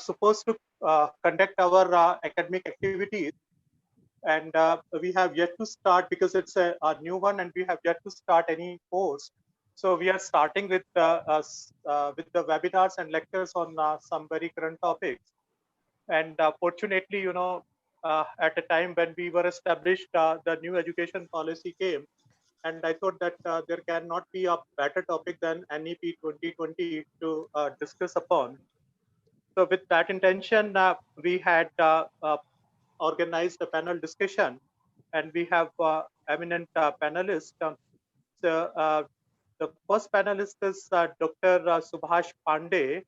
supposed to conduct our academic activities, and we have yet to start because it's a new one, and we have yet to start any course. So we are starting with the webinars and lectures on some very current topics. And fortunately, at a time when we were established, the new education policy came, and I thought that there cannot be a better topic than NEP 2020 to discuss upon. So with that intention, we had organized a panel discussion, and we have eminent panelists. So the first panelist is Dr. Subhash Pandey.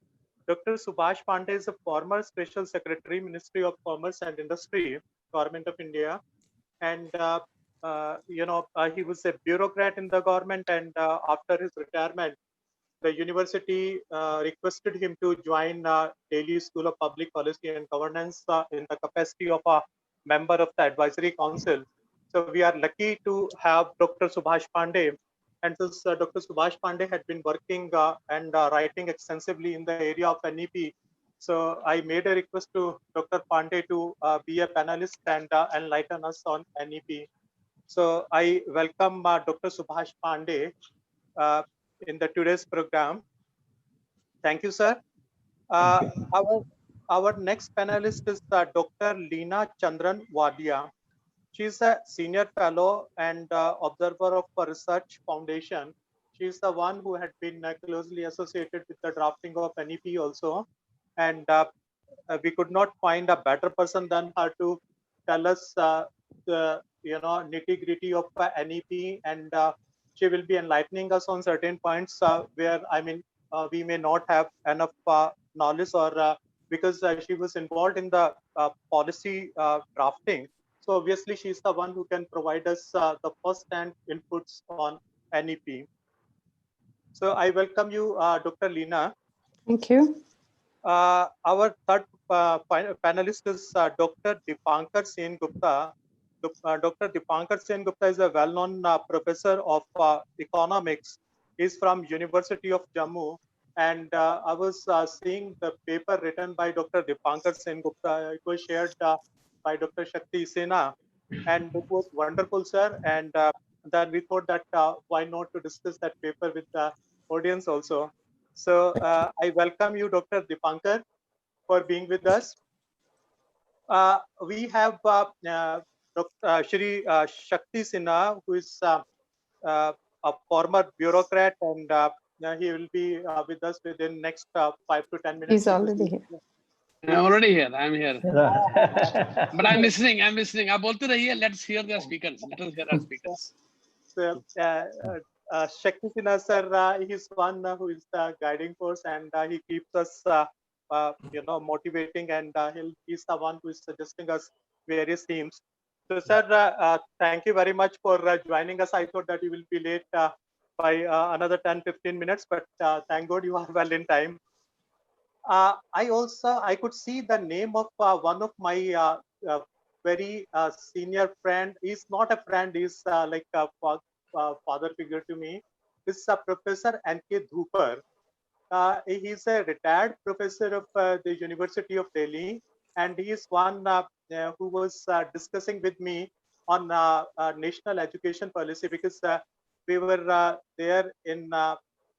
Dr. Subhash Pandey is a former Special Secretary, Ministry of Commerce and Industry, Government of India, and he was a bureaucrat in the government. And after his retirement, the university requested him to join Delhi School of Public Policy and Governance in the capacity of a member of the advisory council. So we are lucky to have Dr. Subhash Pandey. And since Dr. Subhash Pandey had been working and writing extensively in the area of NEP, so I made a request to Dr. Pandey to be a panelist and enlighten us on NEP. So I welcome Dr. Subhash Pandey uh, in the today's program. Thank you, sir. Our next panelist is Dr. Leena Chandran Wadia. She is a senior fellow and observer of a research foundation. She is the one who had been closely associated with the drafting of NEP also. And we could not find a better person than her to tell us the nitty gritty of NEP, and she will be enlightening us on certain points where we may not have enough knowledge, or because she was involved in the policy drafting. So obviously she is the one who can provide us the first-hand inputs on NEP. So I welcome you, Dr. Leena. Thank you. Our third panelist is Dr. Dipankar Sen Gupta. Dr. Dipankar Sen Gupta is a well-known professor of economics. He's from University of Jammu. And I was seeing the paper written by Dr. Dipankar Sen Gupta. It was shared by Dr. Shakti Sena. And it was wonderful, sir. And then we thought that why not to discuss that paper with the audience also. So I welcome you, Dr. Dipankar, for being with us. We have Shri Shakti Sinha, who is a former bureaucrat, and he will be with us within next 5 to 10 minutes. He's already here. I'm already here. I'm here. But I'm listening. I'm listening. आप बोलते रहिए. Let's hear the speakers. Let us hear our speakers. So, Shakti Sinha, sir, he's one who is the guiding force, and he keeps us, motivating, and he's the one who is suggesting us various themes. So, sir, thank you very much for joining us. I thought that you will be late by another 10-15 minutes, but thank God you are well in time. I could see the name of one of my very senior friend. He's not a friend, he's like a father figure to me. This is Professor N.K. Dhupar. He's a retired professor of the University of Delhi, and he is one who was discussing with me on national education policy, because we were there in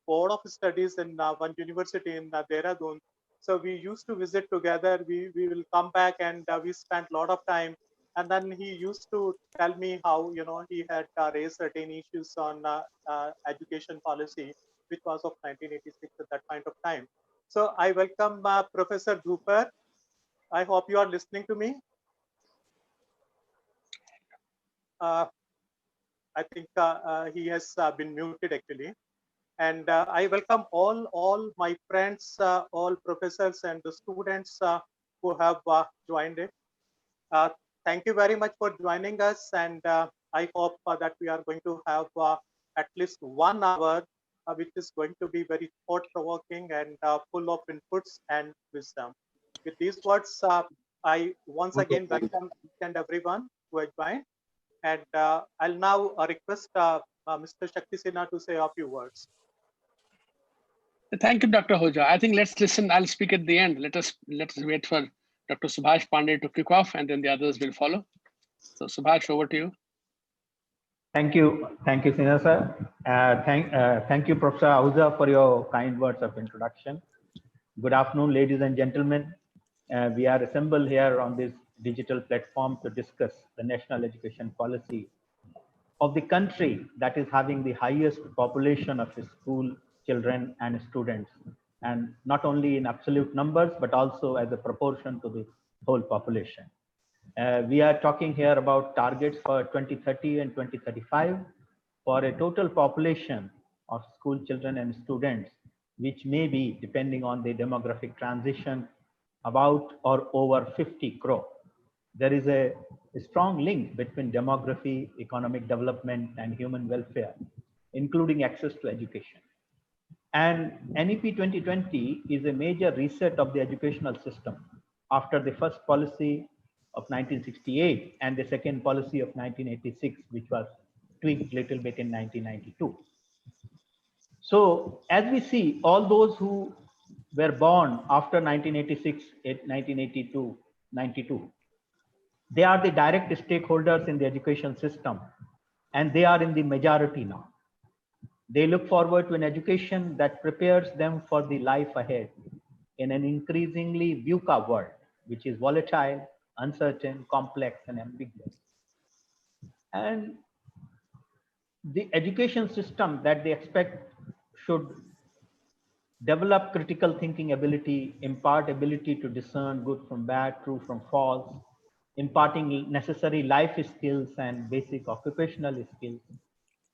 board of studies in one university in Dehradun. So we used to visit together. We will come back, and we spent a lot of time. And then he used to tell me how he had raised certain issues on education policy, which was of 1986 at that point of time. So I welcome Professor Dhupar. I hope you are listening to me. I think he has been muted actually. And I welcome all my friends, all professors and the students who have joined it. Thank you very much for joining us, and I hope that we are going to have at least 1 hour, which is going to be very thought-provoking and full of inputs and wisdom. With these words, I once again welcome each and everyone who has joined, and I'll now request Mr. Shakti Sinha to say a few words. Thank you, Dr. Hoja. I think let's listen. I'll speak at the end. Let's wait for Dr. Subhash Pandey to kick off, and then the others will follow. So, Subhash, over to you. Thank you, Sinha sir. Thank you, Professor Ahuja, for your kind words of introduction. Good afternoon, ladies and gentlemen. We are assembled here on this digital platform to discuss the national education policy of the country that is having the highest population of school children and students, and not only in absolute numbers, but also as a proportion to the whole population. We are talking here about targets for 2030 and 2035 for a total population of school children and students, which may be, depending on the demographic transition, about or over 50 crore. There is a strong link between demography, economic development, and human welfare, including access to education. And NEP 2020 is a major reset of the educational system after the first policy of 1968 and the second policy of 1986, which was tweaked a little bit in 1992. So as we see, all those who were born after 1986, 1982, 92, they are the direct stakeholders in the education system, and they are in the majority now. They look forward to an education that prepares them for the life ahead in an increasingly VUCA world, which is volatile, uncertain, complex, and ambiguous. And the education system that they expect should develop critical thinking ability, impart ability to discern good from bad, true from false, imparting necessary life skills and basic occupational skills.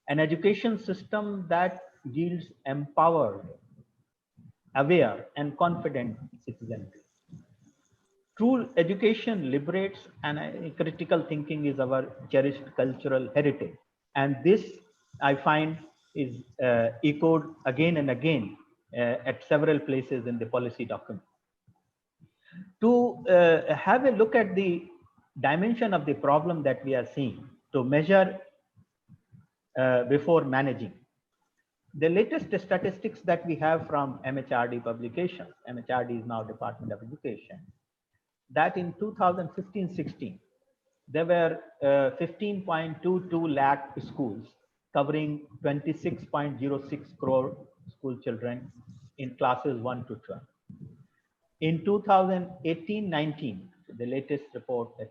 An education system that yields empowered, aware, and confident citizenry. True education liberates, and critical thinking is our cherished cultural heritage. And this, I find, is echoed again and again at several places in the policy document. To have a look at the dimension of the problem that we are seeing, to measure before managing. The latest statistics that we have from MHRD publications, MHRD is now Department of Education, that in 2015-16, there were 15.22 lakh schools covering 26.06 crore school children in classes 1 to 12. In 2018-19, the latest report that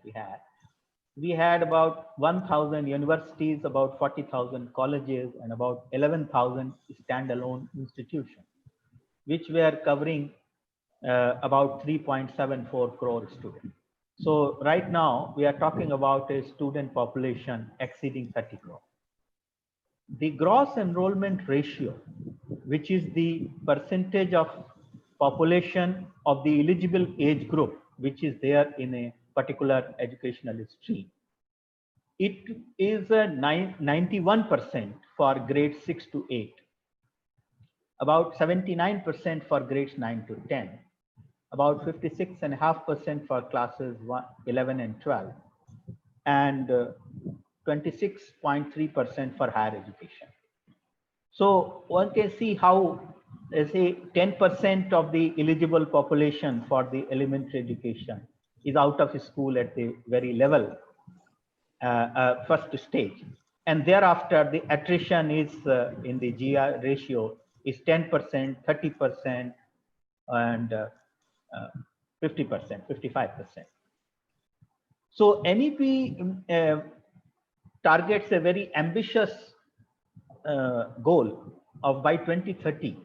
we had about 1,000 universities, about 40,000 colleges, and about 11,000 standalone institutions, which were covering about 3.74 crore students. So right now we are talking about a student population exceeding 30 crore. The gross enrollment ratio, which is the percentage of population of the eligible age group, which is there in a particular educational stream, it is 91% for grades 6 to 8, about 79% for grades 9 to 10, about 56.5% for classes 11 and 12, and 26.3% for higher education. So one can see how, say, 10% of the eligible population for the elementary education is out of school at the very level, first stage. And thereafter, the attrition is in the GR ratio is 10%, 30%, and 50%, 55%. So NEP targets a very ambitious goal of by 2030,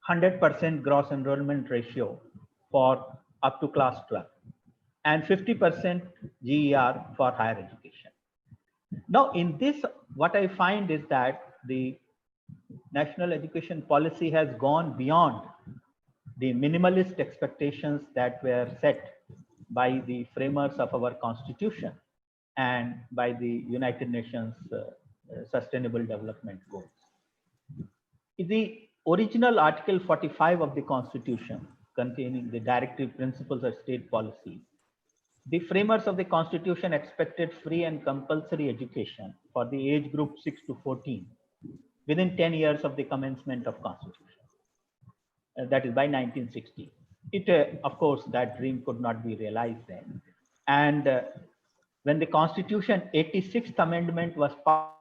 100% gross enrollment ratio for up to class 12 and 50% GER for higher education. Now in this, what I find is that the national education policy has gone beyond the minimalist expectations that were set by the framers of our constitution and by the United Nations Sustainable Development Goals. The original Article 45 of the Constitution, containing the directive principles of state policy, the framers of the Constitution expected free and compulsory education for the age group 6 to 14 within 10 years of the commencement of Constitution. that is by 1960. It, of course, that dream could not be realized then. And when the Constitution 86th Amendment was passed,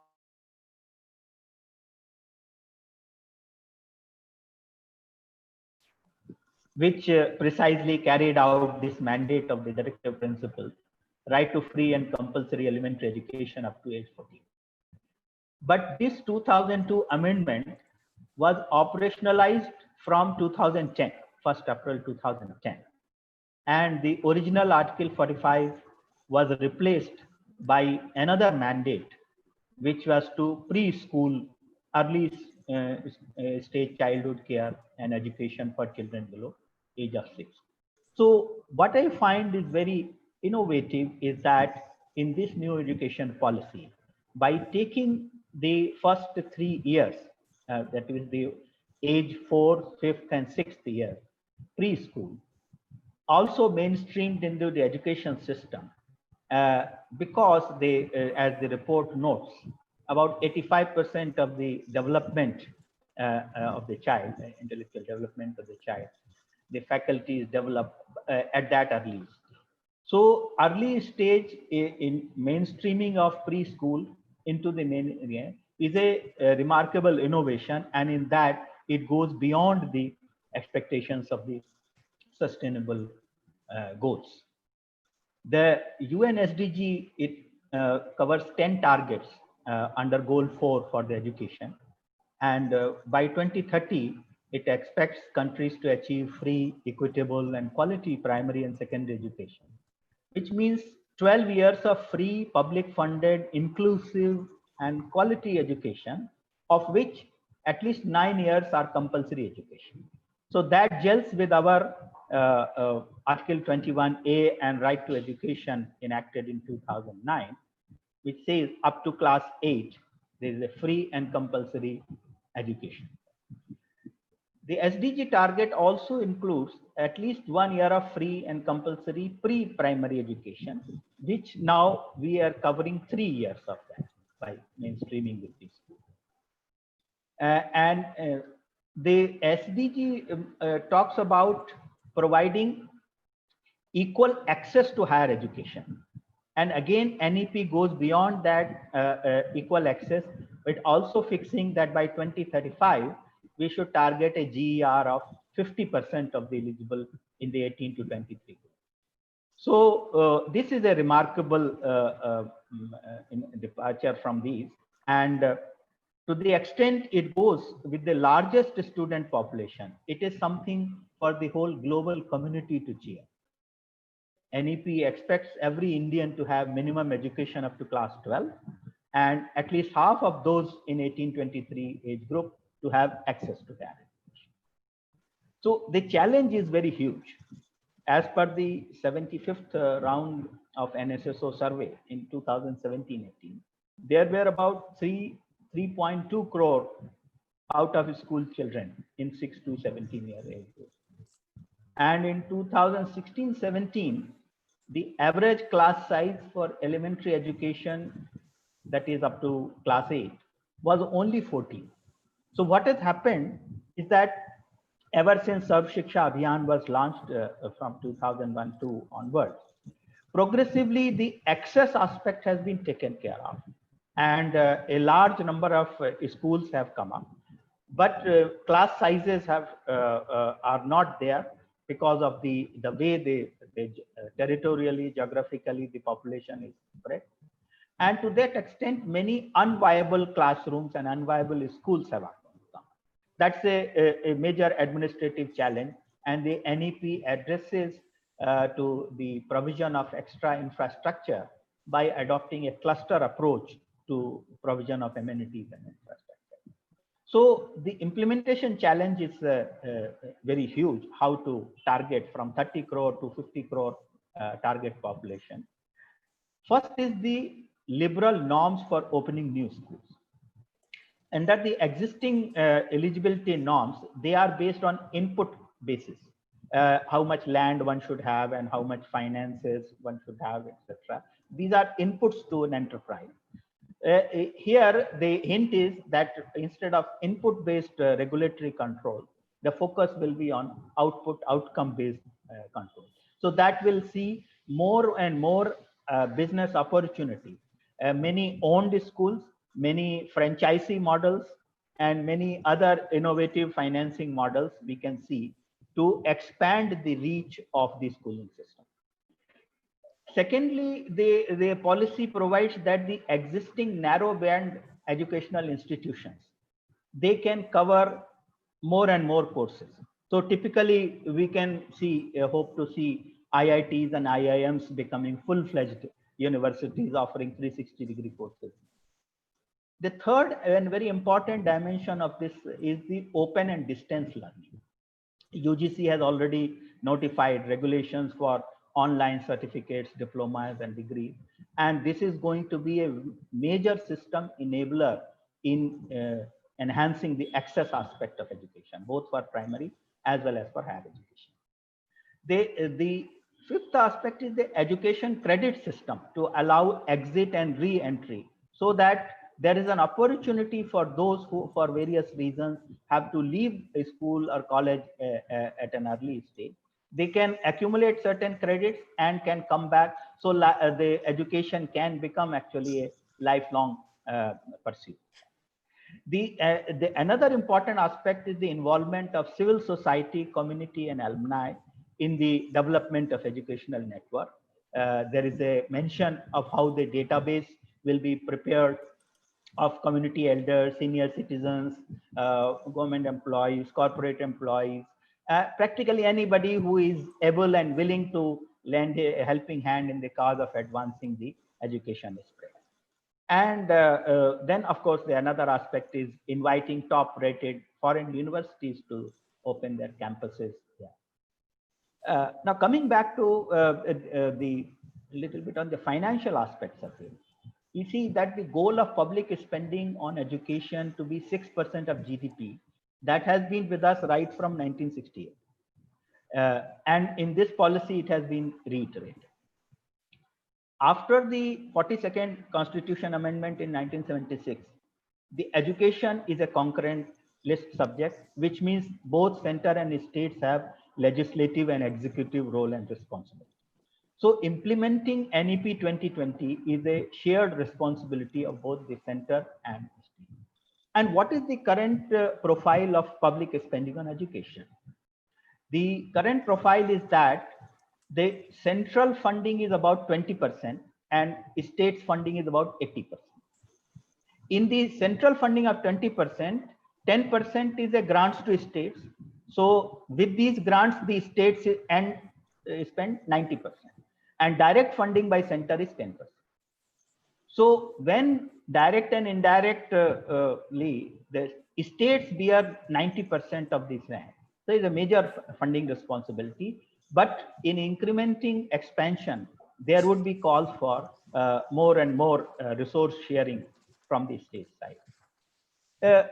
which precisely carried out this mandate of the directive principle, right to free and compulsory elementary education up to age 14. But this 2002 amendment was operationalized from 2010, 1st April 2010. And the original Article 45 was replaced by another mandate, which was to preschool, early stage childhood care and education for children below age of 6. So what I find is very innovative is that in this new education policy, by taking the first 3 years, that is the age 4, 5th and 6th year, preschool, also mainstreamed into the education system, because they, as the report notes, about 85% of the development of the child, intellectual development of the child, the faculty is developed at that early stage. So early stage in mainstreaming of preschool into the main area is a remarkable innovation, and in that it goes beyond the expectations of the sustainable goals. The UN SDG, it covers 10 targets under goal 4 for the education. And by 2030, it expects countries to achieve free, equitable and quality primary and secondary education, which means 12 years of free, public funded, inclusive and quality education, of which at least 9 years are compulsory education. So that gels with our Article 21A and Right to Education enacted in 2009, which says up to class 8, there is a free and compulsory education. The SDG target also includes at least 1 year of free and compulsory pre-primary education, which now we are covering 3 years of that by mainstreaming with these schools. The SDG talks about providing equal access to higher education. And again, NEP goes beyond that equal access, but also fixing that by 2035, we should target a GER of 50% of the eligible in the 18 to 23. So this is a remarkable departure from these. And to the extent it goes with the largest student population, it is something for the whole global community to cheer. NEP expects every Indian to have minimum education up to class 12, and at least half of those in 18-23 age group to have access to that. So the challenge is very huge. As per the 75th round of NSSO survey in 2017-18, there were about 3.2 crore out of school children in 6 to 17 year age group. And in 2016-17, the average class size for elementary education, that is up to class 8, was only 14. So what has happened is that ever since Sarv Shiksha Abhiyan was launched from 2001-2 onwards, progressively the access aspect has been taken care of, and a large number of schools have come up, but class sizes have are not there because of the way they territorially, geographically the population is spread, and to that extent many unviable classrooms and unviable schools have come. That's a major administrative challenge, and the NEP addresses to the provision of extra infrastructure by adopting a cluster approach to provision of amenities and infrastructure. So the implementation challenge is very huge, how to target from 30 crore to 50 crore target population. First is the liberal norms for opening new schools. And that the existing eligibility norms, they are based on input basis, how much land one should have and how much finances one should have, etc. These are inputs to an enterprise. Here, the hint is that instead of input-based regulatory control, The focus will be on outcome-based control. So that will see more and more business opportunity. Many owned schools, many franchisee models, and many other innovative financing models we can see to expand the reach of the schooling system. Secondly, the policy provides that the existing narrow band educational institutions, they can cover more and more courses. So typically we can see, hope to see IITs and IIMs becoming full-fledged universities offering 360-degree courses. The third and very important dimension of this is the open and distance learning. UGC has already notified regulations for online certificates, diplomas, and degrees. And this is going to be a major system enabler in enhancing the access aspect of education, both for primary as well as for higher education. The fifth aspect is the education credit system to allow exit and re-entry, so that there is an opportunity for those who for various reasons have to leave a school or college at an early stage. They can accumulate certain credits and can come back, so the education can become actually a lifelong pursuit. Another important aspect is the involvement of civil society, community, and alumni in the development of educational network. There is a mention of how the database will be prepared of community elders, senior citizens, government employees, corporate employees, practically anybody who is able and willing to lend a helping hand in the cause of advancing the education spread. And then, of course, another aspect is inviting top-rated foreign universities to open their campuses. Yeah. Now, coming back to the little bit on the financial aspects of it, you see that the goal of public spending on education to be 6% of GDP, that has been with us right from 1968. And in this policy, it has been reiterated. After the 42nd Constitution Amendment in 1976, the education is a concurrent list subject, which means both center and states have legislative and executive role and responsibility. So implementing NEP 2020 is a shared responsibility of both the center and state. And what is the current profile of public spending on education? The current profile is that the central funding is about 20% and states funding is about 80%. In the central funding of 20%, 10% is a grants to states. So with these grants, the states spend 90%, and direct funding by center is 10%. So when direct and indirectly, the states bear 90% of this land. So it's a major funding responsibility. But in incrementing expansion, there would be calls for more and more resource sharing from the state side.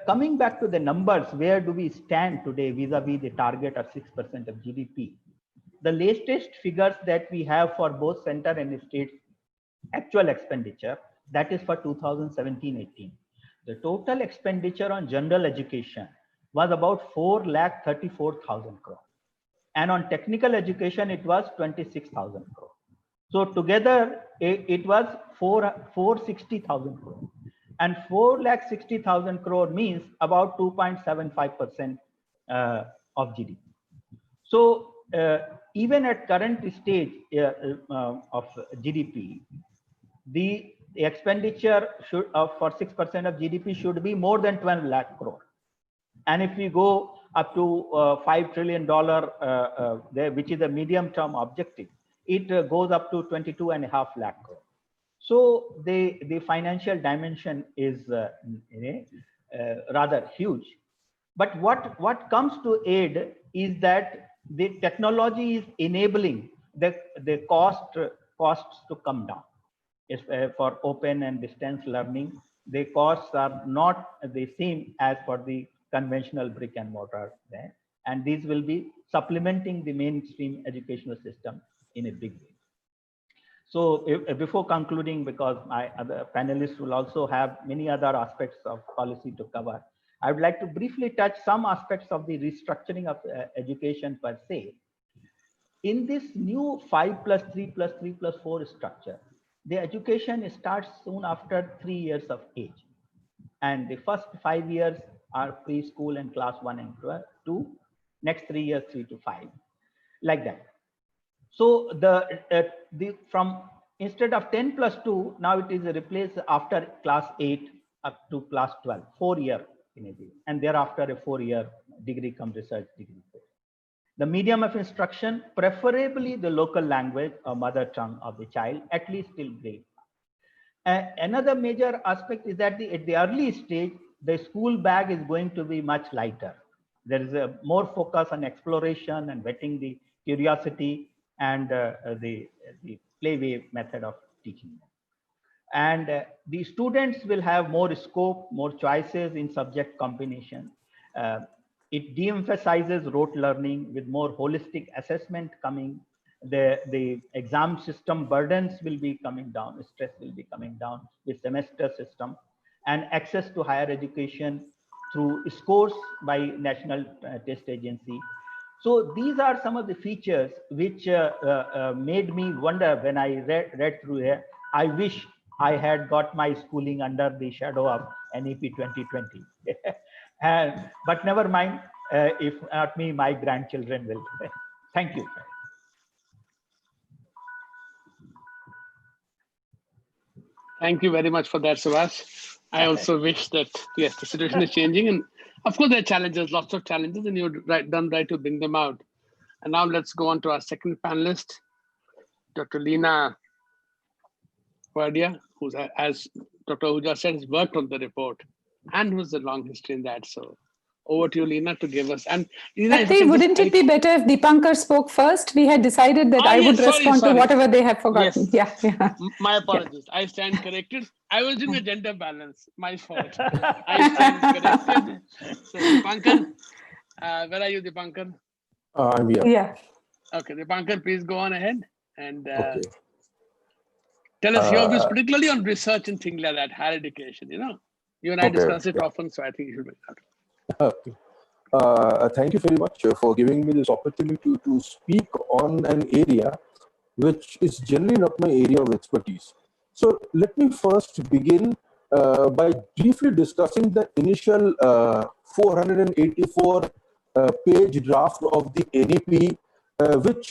Coming back to the numbers, where do we stand today vis-a-vis the target of 6% of GDP? The latest figures that we have for both center and state actual expenditure, that is for 2017-18. The total expenditure on general education was about 4,34,000 crore. And on technical education, it was 26,000 crore. So together, it was 460,000 crore. And 4,60,000 crore means about 2.75% of GDP. So even at current stage of GDP, the expenditure should for 6% of GDP should be more than 12 lakh crore. And if we go up to $5 trillion, which is a medium-term objective, it goes up to 22.5 lakh crore. So the financial dimension is rather huge. But what comes to aid is that the technology is enabling the costs to come down. For open and distance learning, the costs are not the same as for the conventional brick and mortar there, and these will be supplementing the mainstream educational system in a big way. So before concluding, because my other panelists will also have many other aspects of policy to cover, I would like to briefly touch some aspects of the restructuring of education per se. In this new 5+3+3+4 structure, the education starts soon after 3 years of age. And the first 5 years are preschool and class 1 and 2. Next 3 years, 3 to 5, like that. So from instead of 10+2, now it is replaced after class 8 up to class 12, 4 year in a day, and thereafter a 4-year degree cum research degree. The medium of instruction, preferably the local language or mother tongue of the child, at least till grade. Another major aspect is that at the early stage, the school bag is going to be much lighter. There is a more focus on exploration and whetting the curiosity and the playway method of teaching. And the students will have more scope, more choices in subject combination. It de-emphasizes rote learning with more holistic assessment coming. The exam system burdens will be coming down, stress will be coming down with semester system, and access to higher education through scores by National Test Agency. So these are some of the features which made me wonder when I read through here. I wish I had got my schooling under the shadow of NEP 2020. But never mind, if not me, my grandchildren will. Thank you. Thank you very much for that, Subhash. I also wish that, yes, the situation is changing. And of course, there are challenges, lots of challenges, and you've done right to bring them out. And now let's go on to our second panelist, Dr. Leena Wardia, who's, as Dr. Ahuja said, has worked on the report and who's a long history in that. So over to you, Leena, to give us. And Leena, wouldn't it be better if Dipankar spoke first? We had decided that I would respond to whatever they have forgotten. Yes. Yeah. My apologies. Yeah. I stand corrected. I was doing a gender balance. My fault. I stand corrected. So Dipankar, where are you, Dipankar? I'm here. Yeah. Okay, Dipankar, please go on ahead and tell us your views, particularly on research and things like that, higher education. You and I discuss it often, so I think you should make that. Thank you very much for giving me this opportunity to speak on an area which is generally not my area of expertise. So let me first begin by briefly discussing the initial 484 page draft of the NEP, which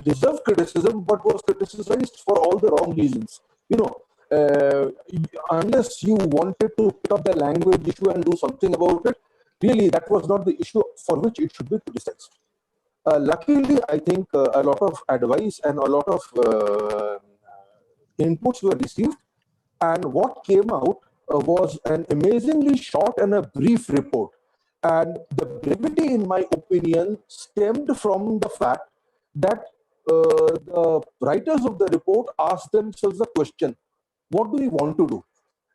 deserved criticism, but was criticized for all the wrong reasons. Unless you wanted to pick up the language issue and do something about it, really that was not the issue for which it should be criticized. Luckily, I think a lot of advice and a lot of inputs were received, and what came out was an amazingly short and a brief report. And the brevity, in my opinion, stemmed from the fact that the writers of the report asked themselves a question: what do we want to do?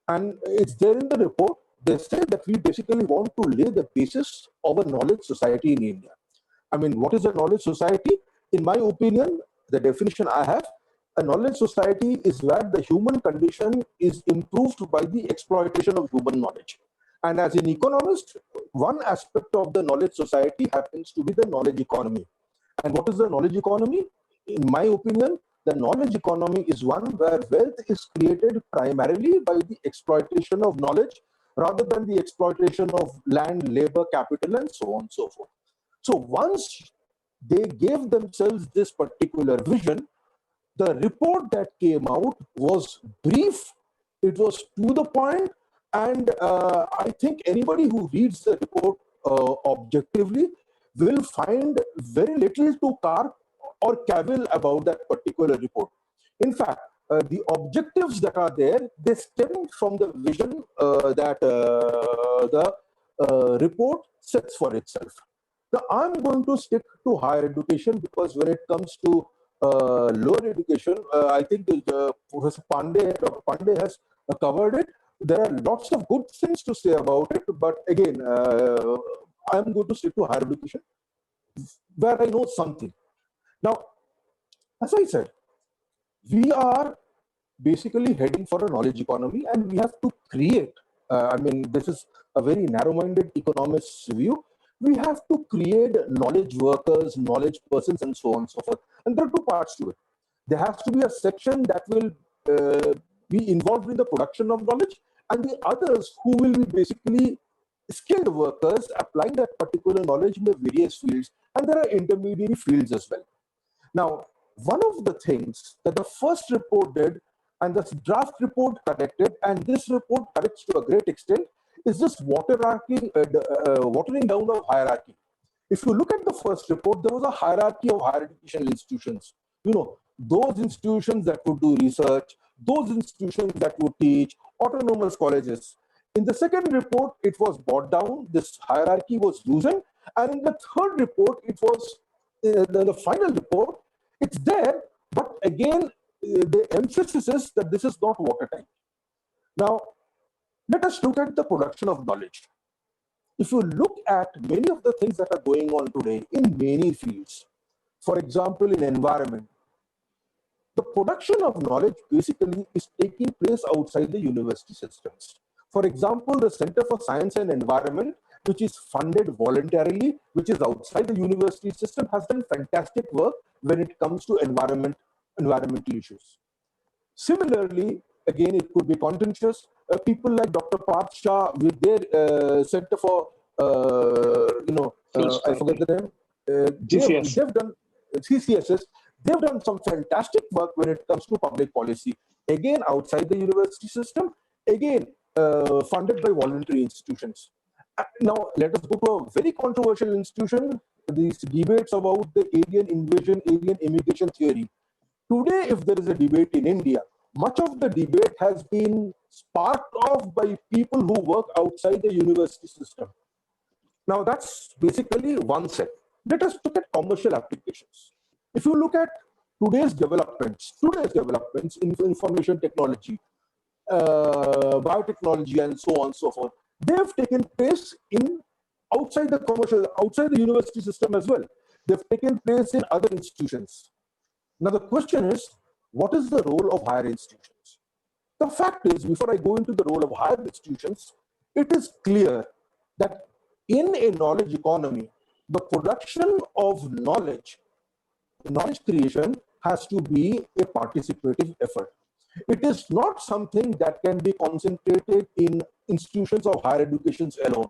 And it's there in the report. They said that we basically want to lay the basis of a knowledge society in India. I mean, what is a knowledge society? In my opinion, the definition I have, a knowledge society is where the human condition is improved by the exploitation of human knowledge. And as an economist, one aspect of the knowledge society happens to be the knowledge economy. And what is the knowledge economy? In my opinion, the knowledge economy is one where wealth is created primarily by the exploitation of knowledge rather than the exploitation of land, labor, capital, and so on and so forth. So once they gave themselves this particular vision, the report that came out was brief, it was to the point, and I think anybody who reads the report objectively will find very little to carp or cavil about that particular report. In fact, the objectives that are there, they stem from the vision that the report sets for itself. Now, I'm going to stick to higher education because when it comes to lower education, I think Professor Dr. Pandey has covered it. There are lots of good things to say about it, but again, I'm going to stick to higher education where I know something. Now, as I said, we are basically heading for a knowledge economy, and we have to create I mean, this is a very narrow-minded economist's view. We have to create knowledge workers, knowledge persons, and so on and so forth. And there are two parts to it. There has to be a section that will be involved in the production of knowledge, and the others who will be basically skilled workers applying that particular knowledge in the various fields. And there are intermediary fields as well. Now, one of the things that the first report did, and the draft report corrected, and this report corrects to a great extent, is this watering down of hierarchy. If you look at the first report, there was a hierarchy of higher educational institutions. You know, those institutions that would do research, those institutions that would teach, autonomous colleges. In the second report, it was brought down, this hierarchy was loosened, and in the third report, it was, the final report, it's there, but again, the emphasis is that this is not watertight. Now, let us look at the production of knowledge. If you look at many of the things that are going on today in many fields, for example, in environment, the production of knowledge basically is taking place outside the university systems. For example, the Center for Science and Environment, which is funded voluntarily, which is outside the university system, has done fantastic work when it comes to environmental issues. Similarly, again, it could be contentious. People like Dr. Parth Shah with their Center for, I forget the name. They've done CCSS. They've done some fantastic work when it comes to public policy. Again, outside the university system. Again, funded by voluntary institutions. Now, let us go to a very controversial institution, these debates about the alien invasion, alien immigration theory. Today, if there is a debate in India, much of the debate has been sparked off by people who work outside the university system. Now, that's basically one set. Let us look at commercial applications. If you look at today's developments in information technology, biotechnology, and so on and so forth, they have taken place outside the university system as well. They've taken place in other institutions. Now, the question is, what is the role of higher institutions? The fact is, before I go into the role of higher institutions, it is clear that in a knowledge economy, the production of knowledge creation has to be a participative effort. It is not something that can be concentrated in institutions of higher education alone.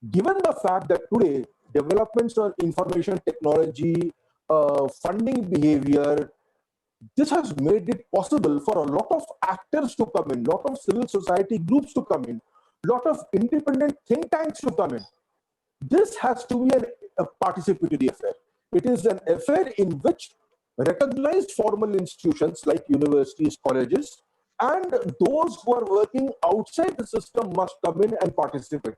Given the fact that today, developments on information technology, funding behavior, this has made it possible for a lot of actors to come in, lot of civil society groups to come in, lot of independent think tanks to come in. This has to be a participatory affair. It is an affair in which recognized formal institutions like universities, colleges, and those who are working outside the system must come in and participate.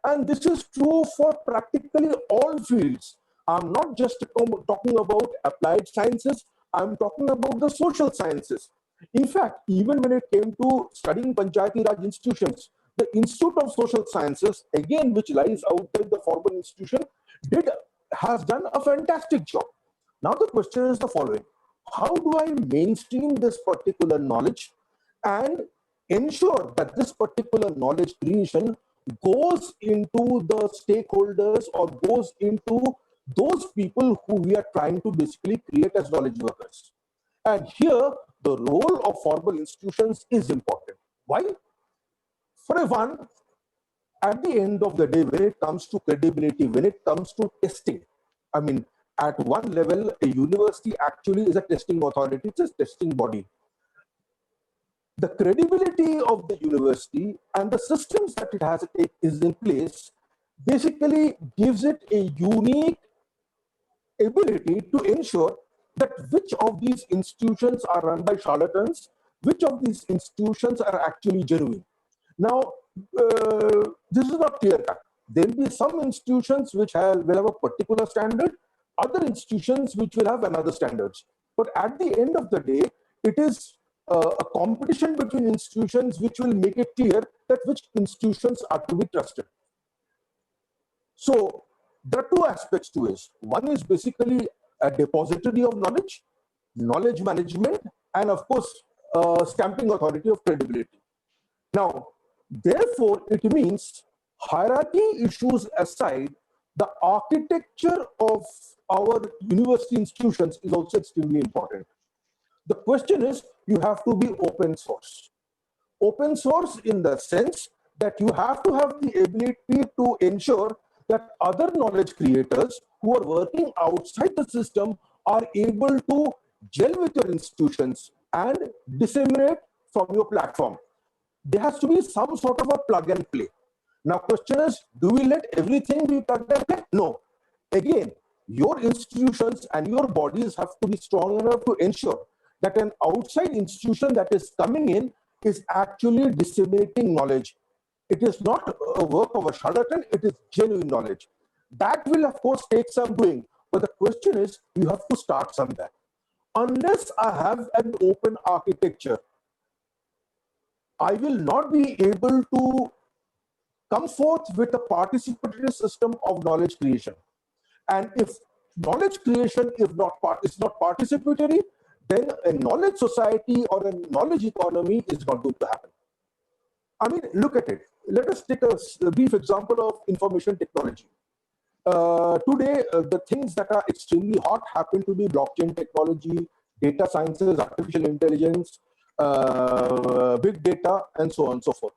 And this is true for practically all fields. I'm not just talking about applied sciences, I'm talking about the social sciences. In fact, even when it came to studying Panchayati Raj institutions, the Institute of Social Sciences, again, which lies outside the formal institution, has done a fantastic job. Now the question is the following: how do I mainstream this particular knowledge and ensure that this particular knowledge creation goes into the stakeholders or goes into those people who we are trying to basically create as knowledge workers? And here, the role of formal institutions is important. Why? For one, at the end of the day, when it comes to credibility, when it comes to testing, I mean, at one level, a university actually is a testing authority, it's a testing body. The credibility of the university and the systems that it has is in place basically gives it a unique ability to ensure that which of these institutions are run by charlatans, which of these institutions are actually genuine. Now, this is not clear cut. There will be some institutions which will have a particular standard, other institutions which will have another standards. But at the end of the day, it is a competition between institutions which will make it clear that which institutions are to be trusted. So there are two aspects to it. One is basically a depository of knowledge, knowledge management, and of course, stamping authority of credibility. Now, Therefore, it means hierarchy issues aside, the architecture of our university institutions is also extremely important. The question is, you have to be open source. Open source in the sense that you have to have the ability to ensure that other knowledge creators who are working outside the system are able to gel with your institutions and disseminate from your platform. There has to be some sort of a plug and play. Now, question is, do we let everything be plug and play? No. Again, your institutions and your bodies have to be strong enough to ensure that an outside institution that is coming in is actually disseminating knowledge. It is not a work of a charlatan, it is genuine knowledge. That will, of course, take some doing. But the question is, you have to start somewhere. Unless I have an open architecture, I will not be able to come forth with a participatory system of knowledge creation. And if knowledge creation is not participatory, then a knowledge society or a knowledge economy is not going to happen. I mean, look at it. Let us take a brief example of information technology. Today, the things that are extremely hot happen to be blockchain technology, data sciences, artificial intelligence, big data, and so on and so forth.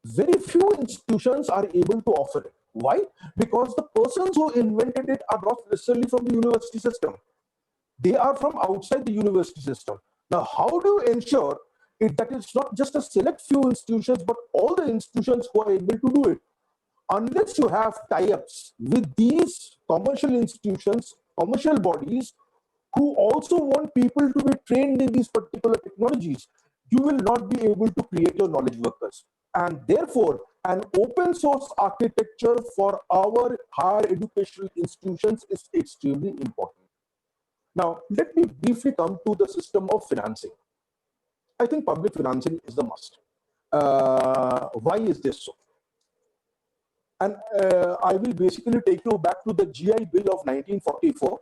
Very few institutions are able to offer it. Why? Because the persons who invented it are not necessarily from the university system. They are from outside the university system. Now, how do you ensure that it's not just a select few institutions, but all the institutions who are able to do it? Unless you have tie-ups with these commercial institutions, commercial bodies, who also want people to be trained in these particular technologies, you will not be able to create your knowledge workers. And therefore, an open source architecture for our higher educational institutions is extremely important. Now, let me briefly come to the system of financing. I think public financing is the must. Why is this so? And I will basically take you back to the GI Bill of 1944,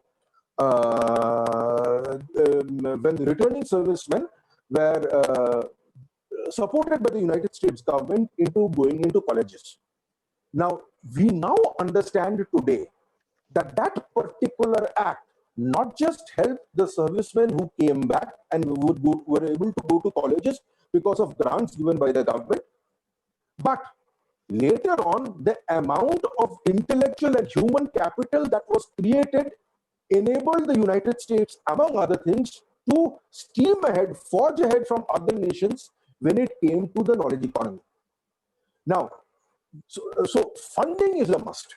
when the returning servicemen were supported by the United States government into going into colleges. Now, we now understand today that that particular act not just helped the servicemen who came back and were able to go to colleges because of grants given by the government, but later on, the amount of intellectual and human capital that was created enabled the United States, among other things, to steam ahead, forge ahead from other nations when it came to the knowledge economy. Now, so funding is a must.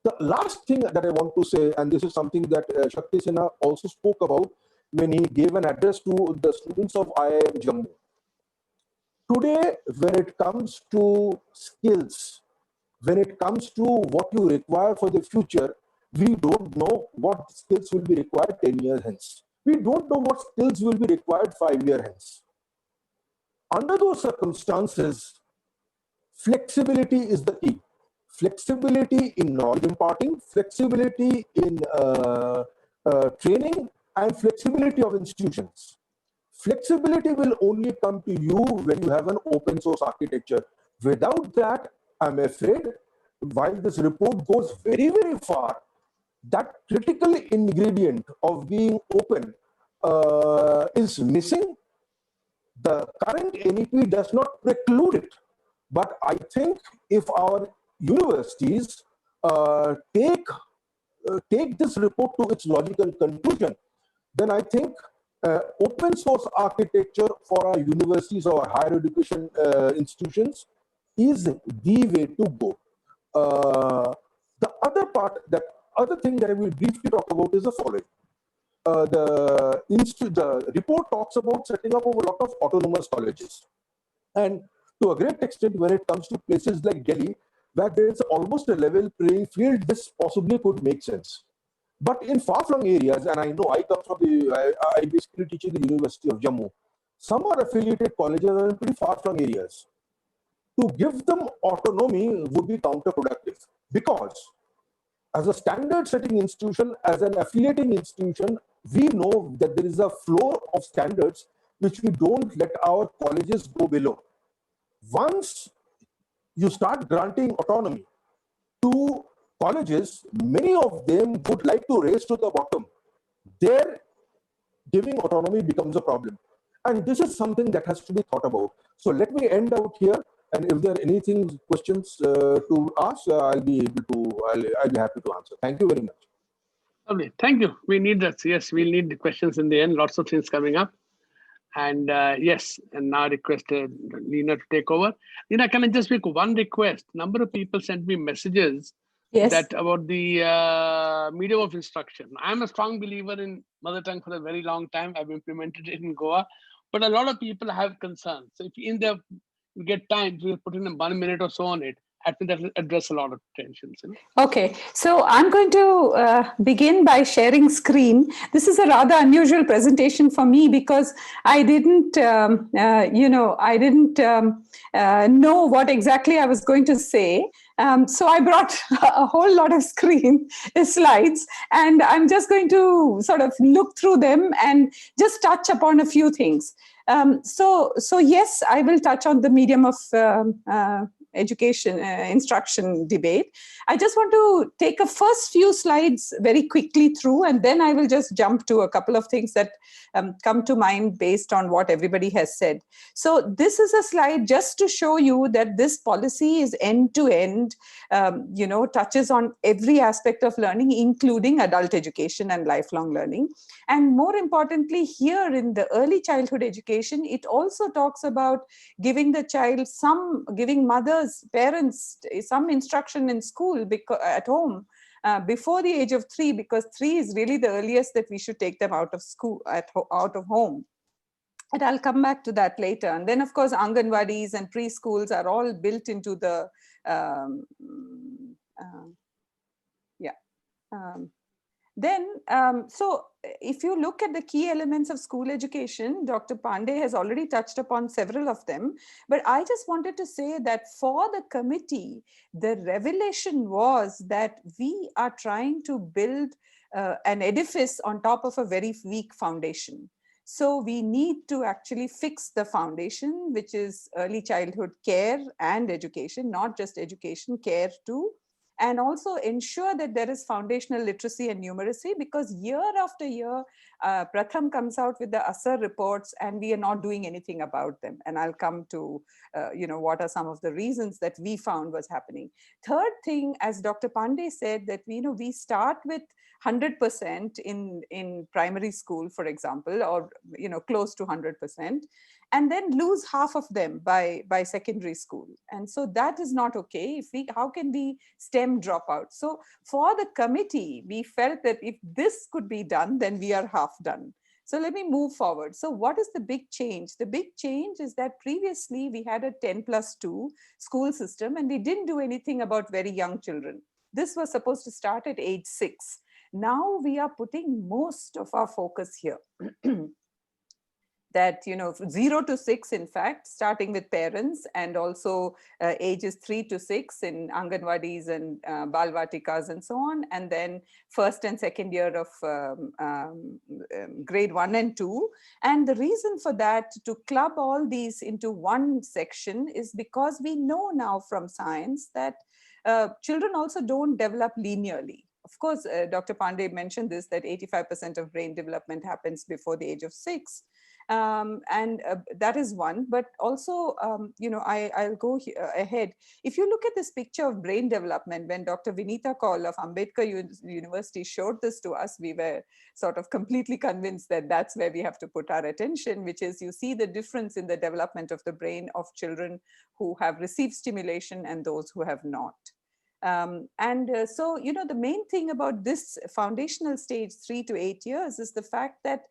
The last thing that I want to say, and this is something that Shakti Sinha also spoke about when he gave an address to the students of IIM Jammu. Today, when it comes to skills, when it comes to what you require for the future, we don't know what skills will be required 10 years hence. We don't know what skills will be required 5 years hence. Under those circumstances, flexibility is the key. Flexibility in knowledge imparting, flexibility in training, and flexibility of institutions. Flexibility will only come to you when you have an open source architecture. Without that, I'm afraid, while this report goes very, very far, that critical ingredient of being open is missing. The current NEP does not preclude it. But I think if our universities take this report to its logical conclusion, then I think open source architecture for our universities or higher education institutions is the way to go. The other thing that I will briefly talk about is the following. The report talks about setting up a lot of autonomous colleges. And to a great extent, when it comes to places like Delhi, where there is almost a level playing field, this possibly could make sense. But in far-flung areas, and I know I come from I basically teach in the University of Jammu. Some are affiliated colleges are in pretty far-flung areas. To give them autonomy would be counterproductive, because as a standard-setting institution, as an affiliating institution, we know that there is a floor of standards which we don't let our colleges go below. Once you start granting autonomy to colleges, many of them would like to race to the bottom. Their giving autonomy becomes a problem. And this is something that has to be thought about. So let me end out here. And if there are anything, questions to ask, I'll be happy to answer. Thank you very much. Lovely. Thank you. We need that. Yes, we'll need the questions in the end. Lots of things coming up. And yes, and now I request Lena to take over. Lena, can I just make one request? Number of people sent me messages that about the medium of instruction. I'm a strong believer in mother tongue for a very long time. I've implemented it in Goa, but a lot of people have concerns. So if in the you get time, we'll put in 1 minute or so on it. I think that will address a lot of tensions. You know? Okay, so I'm going to begin by sharing screen. This is a rather unusual presentation for me because I didn't, I didn't know what exactly I was going to say. So I brought a whole lot of screen slides, and I'm just going to sort of look through them and just touch upon a few things. So yes, I will touch on the medium of education instruction debate. I just want to take a first few slides very quickly through, and then I will just jump to a couple of things that come to mind based on what everybody has said. So this is a slide just to show you that this policy is end to end, touches on every aspect of learning, including adult education and lifelong learning. And more importantly, here in the early childhood education, it also talks about giving the child giving mothers, parents, some instruction in school, at home, before the age of 3, because 3 is really the earliest that we should take them out of school, out of home. And I'll come back to that later. And then, of course, Anganwadis and preschools are all built into the, so if you look at the key elements of school education, Dr. Pandey has already touched upon several of them, but I just wanted to say that for the committee, the revelation was that we are trying to build an edifice on top of a very weak foundation. So we need to actually fix the foundation, which is early childhood care and education, not just education, care too. And also ensure that there is foundational literacy and numeracy, because year after year, Pratham comes out with the ASAR reports and we are not doing anything about them. And I'll come to, what are some of the reasons that we found was happening. Third thing, as Dr. Pandey said, that we start with 100% in primary school, for example, or close to 100%, and then lose half of them by secondary school. And so that is not okay. How can we stem dropout? So for the committee, we felt that if this could be done, then we are half done. So let me move forward. So what is the big change? The big change is that previously we had a 10+2 school system, and we didn't do anything about very young children. This was supposed to start at age 6. Now we are putting most of our focus here. That 0 to 6, in fact, starting with parents, and also ages 3 to 6 in Anganwadis and Balvatikas and so on, and then first and second year of grade 1 and 2. And the reason for that, to club all these into one section, is because we know now from science that children also don't develop linearly. Of course, Dr. Pandey mentioned this, that 85% of brain development happens before the age of 6. That is one, but also, I'll go ahead. If you look at this picture of brain development, when Dr. Vinita Kaul of Ambedkar University showed this to us, we were sort of completely convinced that that's where we have to put our attention, which is, you see the difference in the development of the brain of children who have received stimulation and those who have not. So, the main thing about this foundational stage, 3 to 8 years, is the fact that,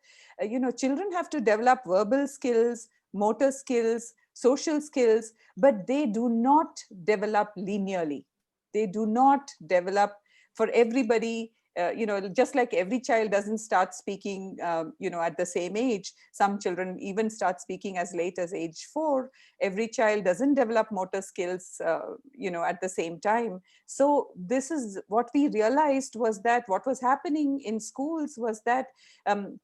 children have to develop verbal skills, motor skills, social skills, but they do not develop linearly. They do not develop for everybody. Just like every child doesn't start speaking, at the same age. Some children even start speaking as late as age 4. Every child doesn't develop motor skills, at the same time. So this is what we realized, was that what was happening in schools was that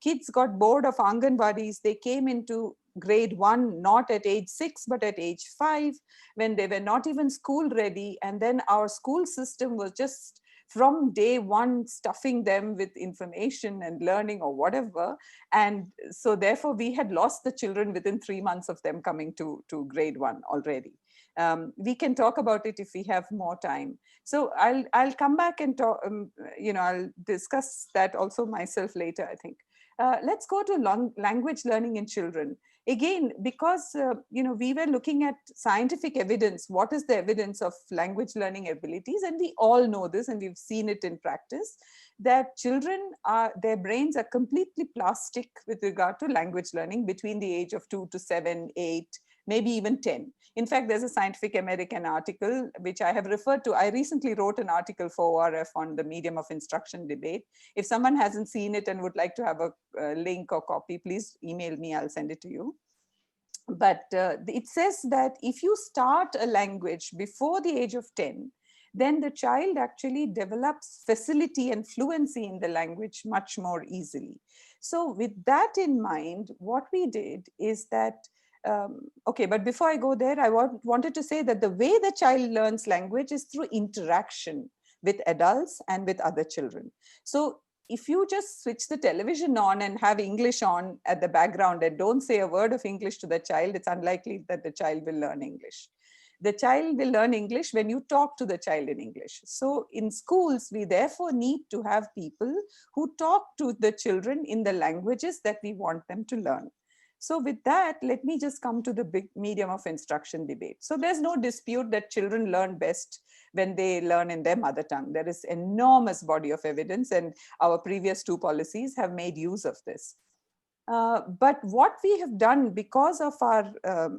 kids got bored of Anganwadis. They came into grade 1, not at age 6, but at age 5, when they were not even school ready. And then our school system was just from day one stuffing them with information and learning or whatever. And so therefore we had lost the children within 3 months of them coming to grade 1 already. We can talk about it if we have more time. So I'll come back and talk, I'll discuss that also myself later, I think. Let's go to language learning in children. Again, because we were looking at scientific evidence, what is the evidence of language learning abilities? And we all know this, and we've seen it in practice, that children their brains are completely plastic with regard to language learning between the age of 2 to 7, 8, maybe even 10. In fact, there's a Scientific American article, which I have referred to. I recently wrote an article for ORF on the medium of instruction debate. If someone hasn't seen it and would like to have a link or copy, please email me, I'll send it to you. But it says that if you start a language before the age of 10, then the child actually develops facility and fluency in the language much more easily. So with that in mind, what we did is that okay, but before I go there, I wanted to say that the way the child learns language is through interaction with adults and with other children. So if you just switch the television on and have English on at the background and don't say a word of English to the child, it's unlikely that the child will learn English. The child will learn English when you talk to the child in English. So in schools, we therefore need to have people who talk to the children in the languages that we want them to learn. So with that, let me just come to the big medium of instruction debate. So there's no dispute that children learn best when they learn in their mother tongue. There is enormous body of evidence, and our previous 2 policies have made use of this. But what we have done, because of our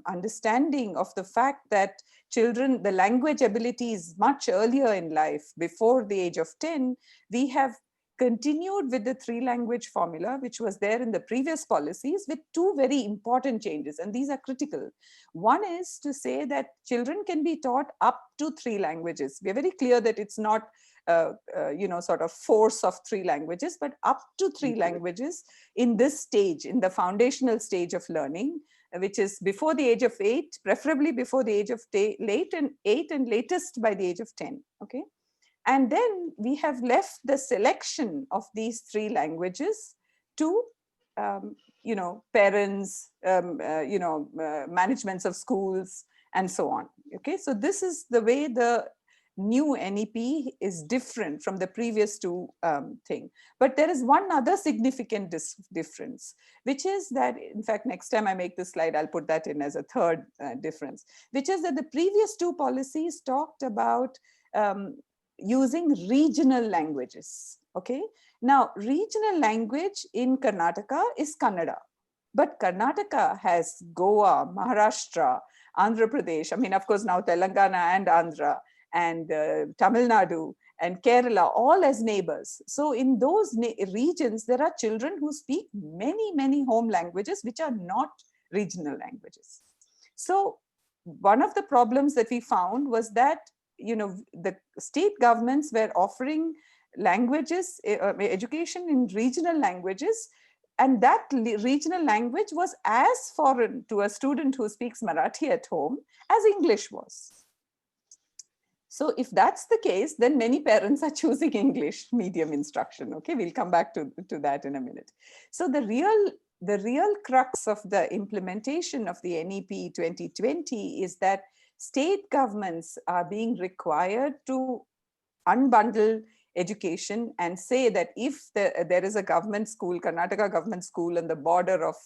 understanding of the fact that children, the language ability is much earlier in life, before the age of 10, we have continued with the 3-language formula, which was there in the previous policies, with 2 very important changes, and these are critical. One is to say that children can be taught up to 3 languages. We're very clear that it's not sort of force of 3 languages, but up to 3 languages in this stage, in the foundational stage of learning, which is before the age of 8, preferably before the age of 8 and latest by the age of 10. Okay. And then we have left the selection of these 3 languages to, parents, managements of schools, and so on. Okay, so this is the way the new NEP is different from the previous 2 thing. But there is one other significant difference, which is that, in fact, next time I make this slide, I'll put that in as a third difference, which is that the previous 2 policies talked about using regional languages. Okay, now regional language in Karnataka is Kannada, but Karnataka has Goa, Maharashtra, Andhra Pradesh, I mean, of course, now Telangana and Andhra, and Tamil Nadu and Kerala, all as neighbors. So in those regions, there are children who speak many, many home languages, which are not regional languages. So one of the problems that we found was that the state governments were offering languages, education in regional languages, and that regional language was as foreign to a student who speaks Marathi at home as English was. So if that's the case, then many parents are choosing English medium instruction. Okay, we'll come back to that in a minute. So the real crux of the implementation of the NEP 2020 is that state governments are being required to unbundle education and say that if there is a government school, Karnataka government school on the border of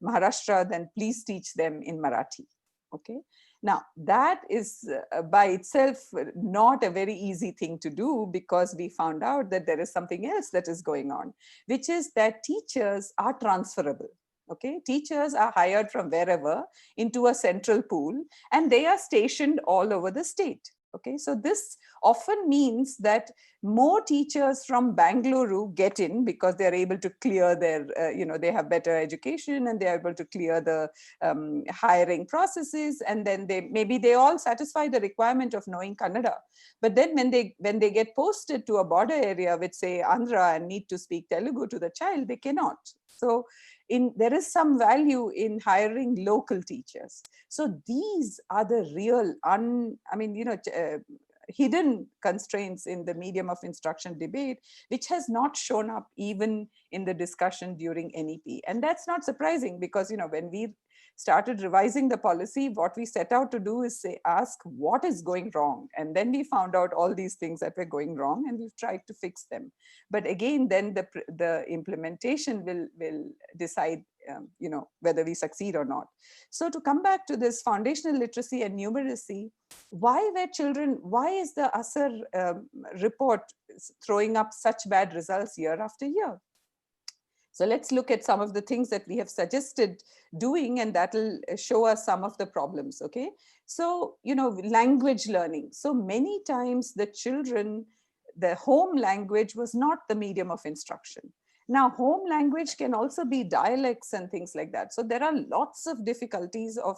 Maharashtra, then please teach them in Marathi. Okay. Now, that is by itself not a very easy thing to do, because we found out that there is something else that is going on, which is that teachers are transferable. Okay, teachers are hired from wherever into a central pool, and they are stationed all over the state. Okay, so this often means that more teachers from Bangalore get in because they're able to clear their, they have better education and they're able to clear the hiring processes, and then maybe they all satisfy the requirement of knowing Kannada. But then when they get posted to a border area with, say, Andhra, and need to speak Telugu to the child, they cannot. So there is some value in hiring local teachers. So these are the real hidden constraints in the medium of instruction debate, which has not shown up even in the discussion during NEP. And that's not surprising, because when we started revising the policy, what we set out to do is ask what is going wrong. And then we found out all these things that were going wrong, and we've tried to fix them. But again, then the implementation will decide whether we succeed or not. So to come back to this foundational literacy and numeracy, why is the ASER report throwing up such bad results year after year? So let's look at some of the things that we have suggested doing, and that will show us some of the problems, okay? So, language learning. So many times the home language was not the medium of instruction. Now, home language can also be dialects and things like that. So there are lots of difficulties of,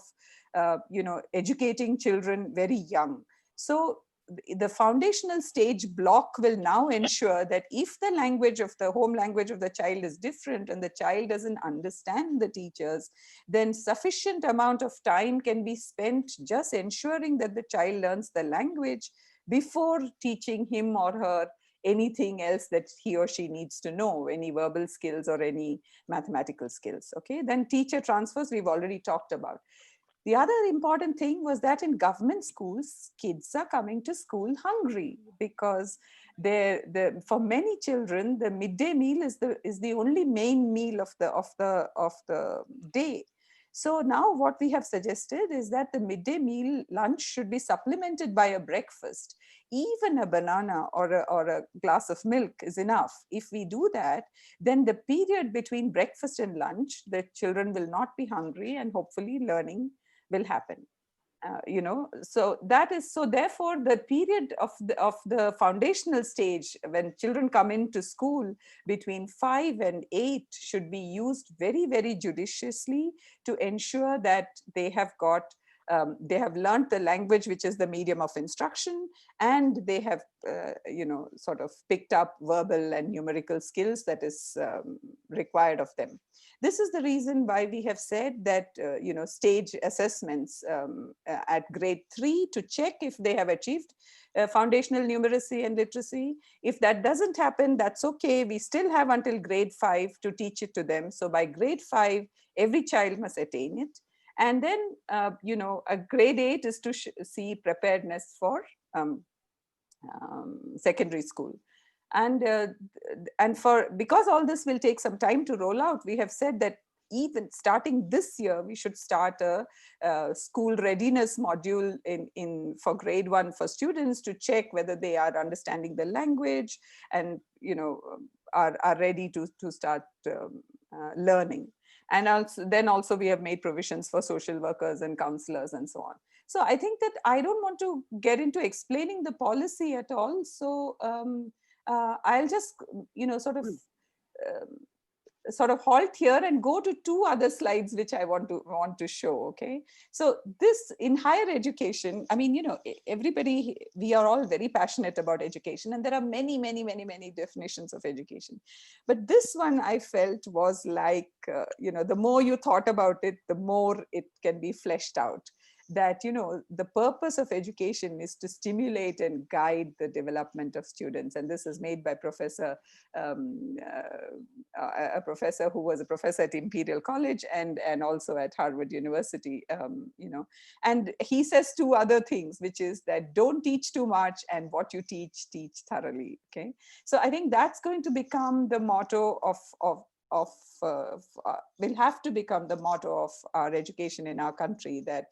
educating children very young. So the foundational stage block will now ensure that if the home language of the child is different and the child doesn't understand the teachers, then sufficient amount of time can be spent just ensuring that the child learns the language before teaching him or her anything else that he or she needs to know, any verbal skills or any mathematical skills. Okay, then teacher transfers we've already talked about. The other important thing was that in government schools, kids are coming to school hungry, because for many children, the midday meal is the only main meal of the day. So now what we have suggested is that the midday meal lunch should be supplemented by a breakfast. Even a banana or a glass of milk is enough. If we do that, then the period between breakfast and lunch, the children will not be hungry, and hopefully learning will happen. So therefore the period of the foundational stage, when children come into school between 5 and 8, should be used very, very judiciously to ensure that they have learned the language, which is the medium of instruction, and they have sort of picked up verbal and numerical skills that is required of them. This is the reason why we have said that stage assessments at grade 3 to check if they have achieved foundational numeracy and literacy. If that doesn't happen, that's okay. We still have until grade 5 to teach it to them. So by grade 5, every child must attain it. And then, a grade 8 is to see preparedness for secondary school. Because all this will take some time to roll out, we have said that even starting this year, we should start a school readiness module for grade 1 for students to check whether they are understanding the language and are ready to start learning. And also we have made provisions for social workers and counselors and so on. So I think that I don't want to get into explaining the policy at all. So I'll just sort of halt here and go to 2 other slides which I want to show. Okay, so this in higher education, I mean, everybody, we are all very passionate about education, and there are many definitions of education, but this one I felt was like the more you thought about it, the more it can be fleshed out. That the purpose of education is to stimulate and guide the development of students, and this is made by a professor who was a professor at Imperial College and also at Harvard University. And he says 2 other things, which is that don't teach too much, and what you teach thoroughly. Okay, so I think that's going to become the motto will have to become the motto of our education in our country, that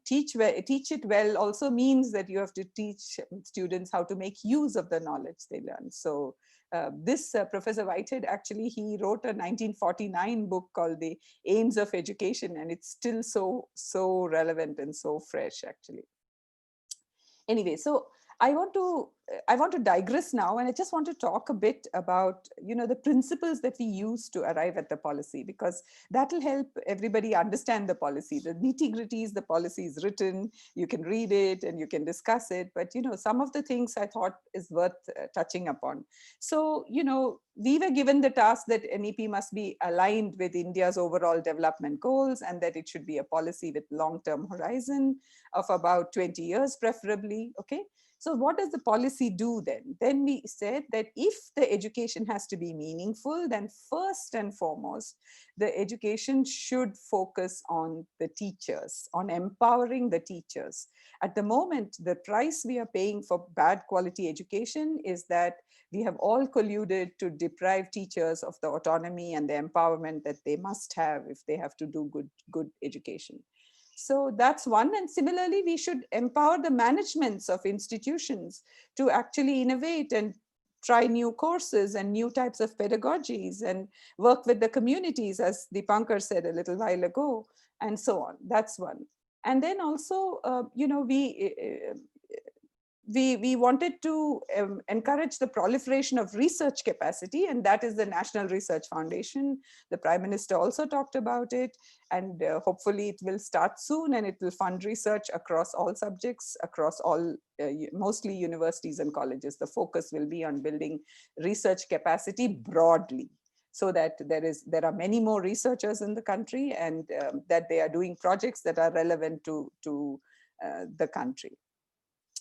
teach it well also means that you have to teach students how to make use of the knowledge they learn. So this Professor Whitehead, actually, he wrote a 1949 book called The Aims of Education, and it's still so relevant and so fresh, actually. Anyway, so I want to digress now, and I just want to talk a bit about, the principles that we use to arrive at the policy, because that will help everybody understand the policy. The nitty-gritties, the policy is written, you can read it and you can discuss it, but some of the things I thought is worth touching upon. So, we were given the task that NEP must be aligned with India's overall development goals, and that it should be a policy with long-term horizon of about 20 years preferably. Okay. So what does the policy do then? Then we said that if the education has to be meaningful, then first and foremost, the education should focus on the teachers, on empowering the teachers. At the moment, the price we are paying for bad quality education is that we have all colluded to deprive teachers of the autonomy and the empowerment that they must have if they have to do good education. So that's one. And similarly, we should empower the managements of institutions to actually innovate and try new courses and new types of pedagogies and work with the communities, as Dipankar said a little while ago, and so on. That's one. And then also, we wanted to encourage the proliferation of research capacity, and that is the National Research Foundation. The Prime Minister also talked about it, and hopefully it will start soon, and it will fund research across all subjects, across all, mostly universities and colleges. The focus will be on building research capacity broadly, so that there are many more researchers in the country, and that they are doing projects that are relevant to the country.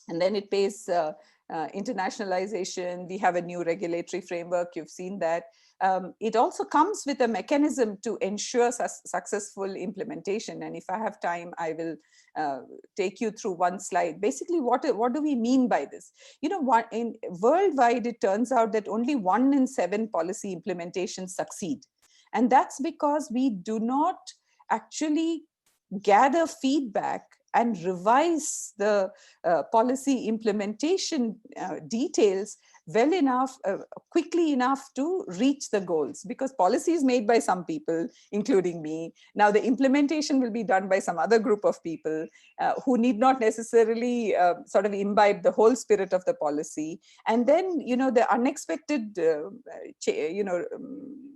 And then it pays internationalization. We have a new regulatory framework. You've seen that. It also comes with a mechanism to ensure successful implementation. And if I have time, I will take you through one slide. Basically, what do we mean by this? Worldwide, it turns out that only 1 in 7 policy implementations succeed. And that's because we do not actually gather feedback and revise the policy implementation details well enough, quickly enough to reach the goals, because policy is made by some people, including me. Now the implementation will be done by some other group of people who need not necessarily sort of imbibe the whole spirit of the policy. And then, the unexpected,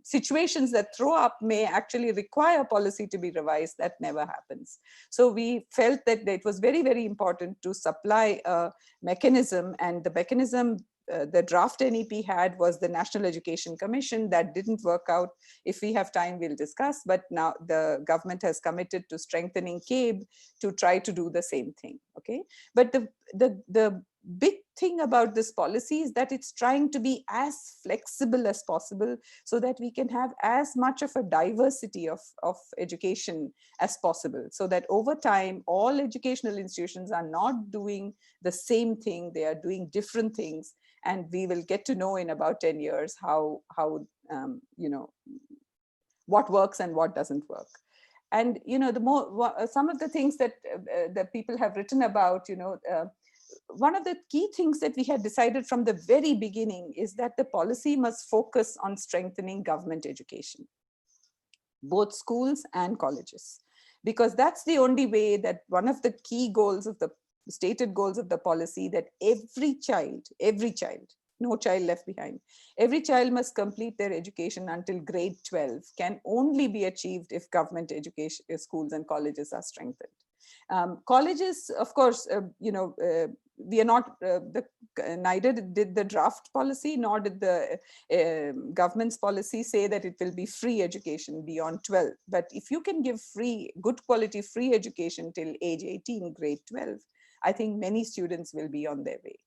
situations that throw up may actually require policy to be revised. That never happens. So we felt that it was very, very important to supply a mechanism, and the mechanism the draft NEP had was the National Education Commission. That didn't work out. If we have time, we'll discuss. But now the government has committed to strengthening CABE to try to do the same thing. Okay, but the big thing about this policy is that it's trying to be as flexible as possible, so that we can have as much of a diversity of education as possible, so that over time all educational institutions are not doing the same thing, they are doing different things, and we will get to know in about 10 years how what works and what doesn't work. And some of the things that that people have written about, one of the key things that we had decided from the very beginning is that the policy must focus on strengthening government education, both schools and colleges, because that's the only way, that one of the key goals of the stated goals of the policy, that every child, no child left behind, every child must complete their education until grade 12, can only be achieved if government education schools and colleges are strengthened. Colleges, of course, we are not, neither did the draft policy nor did the government's policy say that it will be free education beyond 12. But if you can give good quality free education till age 18, grade 12, I think many students will be on their way.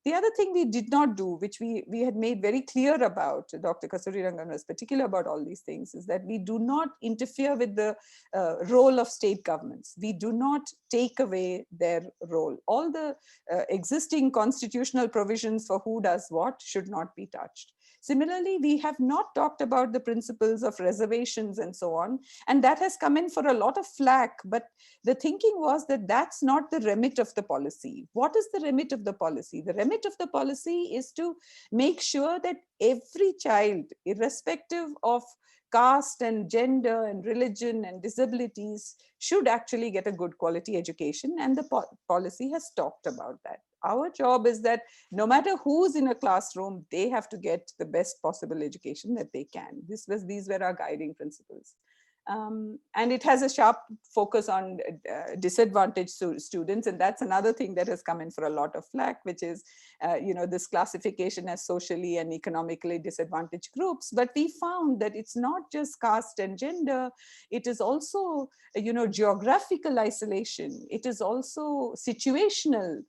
The other thing we did not do, which we had made very clear about, Dr. Kasturirangan was particular about all these things, is that we do not interfere with the role of state governments. We do not take away their role. All the existing constitutional provisions for who does what should not be touched. Similarly, we have not talked about the principles of reservations and so on, and that has come in for a lot of flack, but the thinking was that that's not the remit of the policy. What is the remit of the policy? The remit of the policy is to make sure that every child, irrespective of caste and gender and religion and disabilities, should actually get a good quality education, and the policy has talked about that. Our job is that no matter who's in a classroom, they have to get the best possible education that they can. These were our guiding principles. And it has a sharp focus on disadvantaged students, and that's another thing that has come in for a lot of flack, which is this classification as socially and economically disadvantaged groups. But we found that it's not just caste and gender, it is also geographical isolation, it is also situational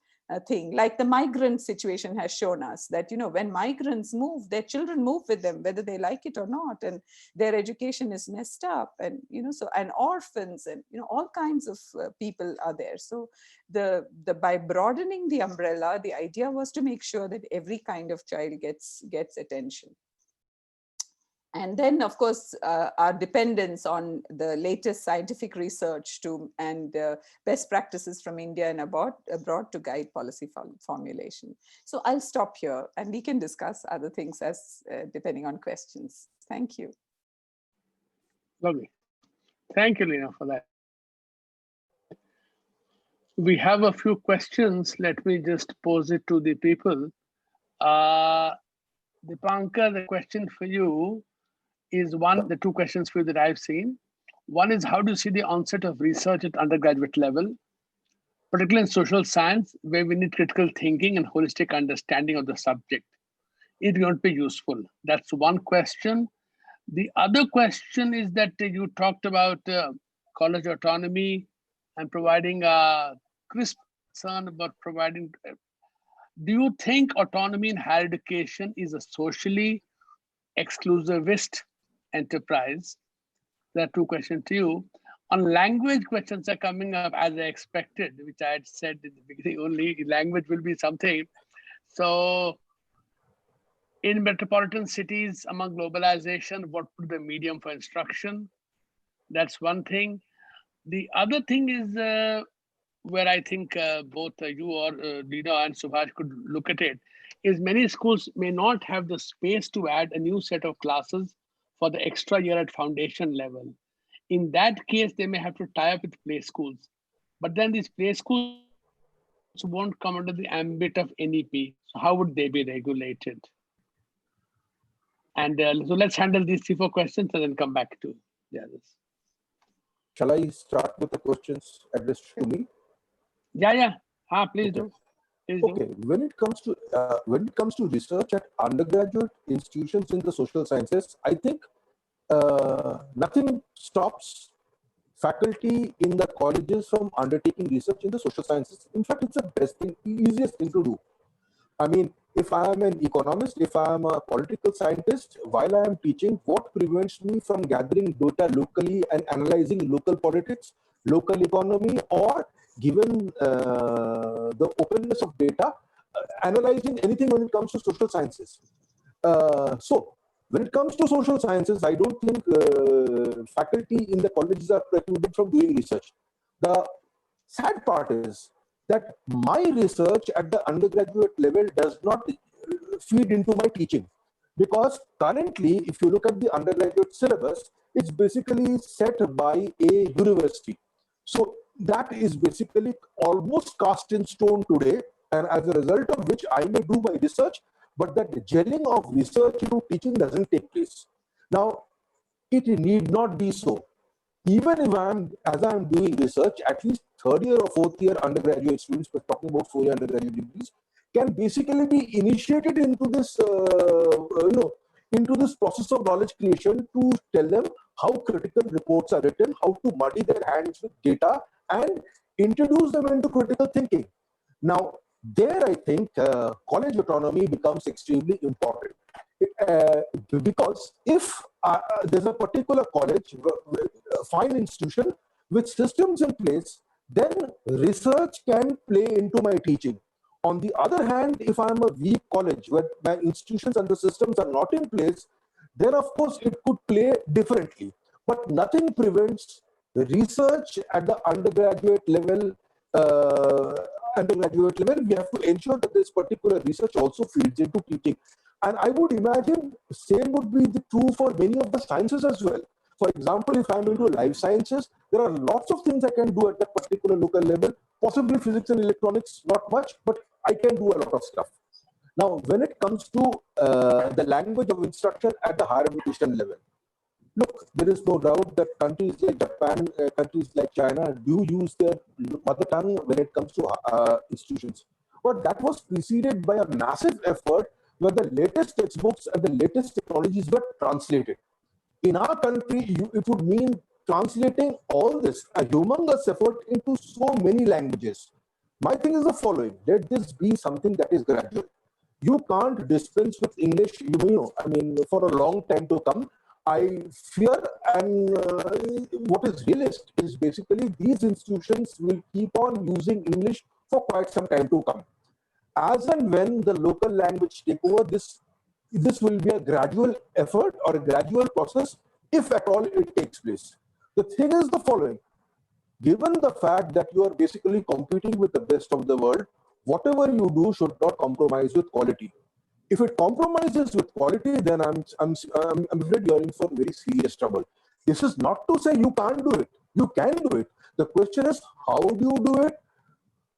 thing, like the migrant situation has shown us that when migrants move, their children move with them whether they like it or not, and their education is messed up, and and orphans, and all kinds of people are there. So by broadening the umbrella, the idea was to make sure that every kind of child gets attention. And then, of course, our dependence on the latest scientific research and best practices from India and abroad to guide policy formulation. So I'll stop here, and we can discuss other things as depending on questions. Thank you. Lovely. Thank you, Lina, for that. We have a few questions. Let me just pose it to the people. Dipankar, the question for you is the two questions for you that I've seen. One is, how do you see the onset of research at undergraduate level, particularly in social science, where we need critical thinking and holistic understanding of the subject? It won't be useful. That's one question. The other question is that you talked about college autonomy and providing a crisp concern about providing. Do you think autonomy in higher education is a socially exclusivist enterprise? There are two questions to you. On language, questions are coming up as I expected, which I had said in the beginning only. Language will be something. So in metropolitan cities, among globalization, what would be the medium for instruction? That's one thing. The other thing is where I think both you or Lina and Subhash could look at it, is many schools may not have the space to add a new set of classes for the extra year at foundation level. In that case, they may have to tie up with play schools. But then these play schools won't come under the ambit of NEP. So how would they be regulated? And so let's handle these 3-4 questions and then come back to the others. Shall I start with the questions addressed to me? Yeah. Please Okay. do. Please Okay. When it comes to research at undergraduate institutions in the social sciences, I think nothing stops faculty in the colleges from undertaking research in the social sciences. In fact, it's the best thing, easiest thing to do. I mean, if I am an economist, if I am a political scientist, while I am teaching, what prevents me from gathering data locally and analyzing local politics, local economy, or given the openness of data, analyzing anything when it comes to social sciences? So, when it comes to social sciences, I don't think faculty in the colleges are precluded from doing research. The sad part is that my research at the undergraduate level does not feed into my teaching, because currently, if you look at the undergraduate syllabus, it's basically set by a university. So that is basically almost cast in stone today, and as a result of which I may do my research, but that gelling of research into teaching doesn't take place. Now, it need not be so. Even if as I'm doing research, at least third year or fourth year undergraduate students, we're talking about 4-year undergraduate degrees, can basically be initiated into this, into this process of knowledge creation to tell them how critical reports are written, how to muddy their hands with data, and introduce them into critical thinking. Now, there I think college autonomy becomes extremely important. Because if there's a particular college, fine institution with systems in place, then research can play into my teaching. On the other hand, if I'm a weak college where my institutions and the systems are not in place, then of course it could play differently. But nothing prevents research at the undergraduate level. We have to ensure that this particular research also feeds into teaching. And I would imagine same would be true for many of the sciences as well. For example, if I'm into life sciences, there are lots of things I can do at that particular local level. Possibly physics and electronics, not much, but I can do a lot of stuff. Now, when it comes to the language of instruction at the higher education level, look, there is no doubt that countries like Japan, countries like China do use their mother tongue when it comes to institutions. But that was preceded by a massive effort where the latest textbooks and the latest technologies were translated. In our country, it would mean translating all this, a humongous effort, into so many languages. My thing is the following: let this be something that is gradual. You can't dispense with English, I mean, for a long time to come. I fear, and what is realist is basically these institutions will keep on using English for quite some time to come. As and when the local language take over, this will be a gradual effort or a gradual process, if at all it takes place. The thing is the following: given the fact that you are basically competing with the best of the world, whatever you do should not compromise with quality. If it compromises with quality, then I'm afraid you're in for very serious trouble. This is not to say you can't do it. You can do it. The question is, how do you do it?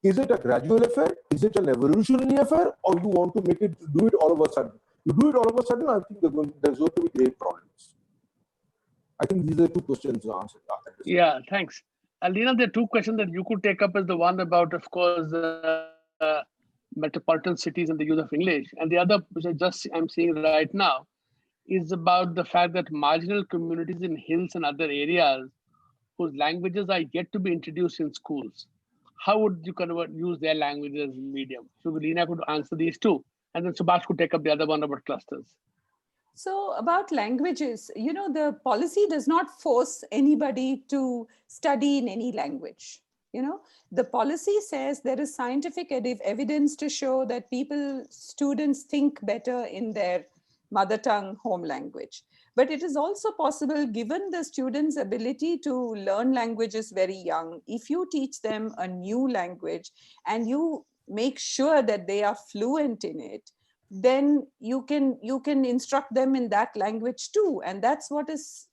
Is it a gradual affair? Is it an evolutionary affair? Or you want to make it do it all of a sudden? You do it all of a sudden, I think there's going to be great problems. I think these are two questions to answer. Yeah, thanks. Alina, there are two questions that you could take up as the one about, of course, metropolitan cities and the use of English. And the other, which I'm seeing right now, is about the fact that marginal communities in hills and other areas whose languages are yet to be introduced in schools. How would you use their language as medium? So Lina could answer these two. And then Subhash could take up the other one about clusters. So about languages, the policy does not force anybody to study in any language. The policy says there is scientific evidence to show that students think better in their mother tongue home language. But it is also possible, given the students' ability to learn languages very young, if you teach them a new language and you make sure that they are fluent in it, then you can instruct them in that language too. And that's what is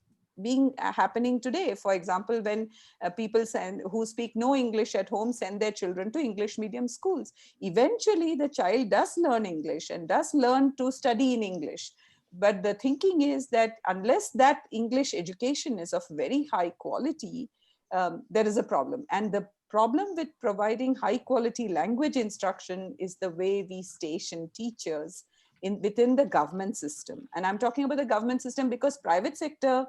happening today. For example, when people who speak no English at home send their children to English medium schools, eventually the child does learn English and does learn to study in English. But the thinking is that unless that English education is of very high quality, there is a problem. And the problem with providing high quality language instruction is the way we station teachers within the government system. And I'm talking about the government system because private sector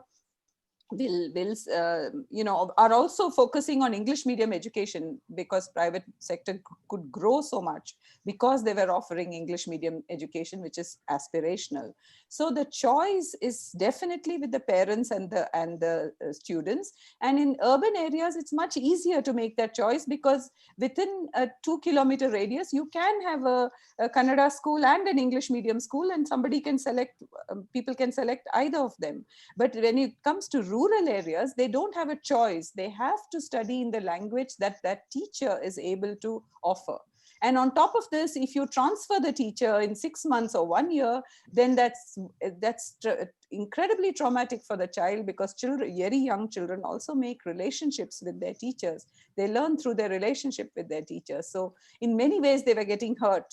are also focusing on English medium education, because private sector could grow so much because they were offering English medium education, which is aspirational. So the choice is definitely with the parents and the students. And in urban areas, it's much easier to make that choice, because within a 2-kilometer radius, you can have a Kannada school and an English medium school, and people can select either of them. But when it comes to rural areas, they don't have a choice. They have to study in the language that teacher is able to offer. And on top of this, if you transfer the teacher in 6 months or 1 year, then that's incredibly traumatic for the child, because very young children also make relationships with their teachers. They learn through their relationship with their teachers. So in many ways, they were getting hurt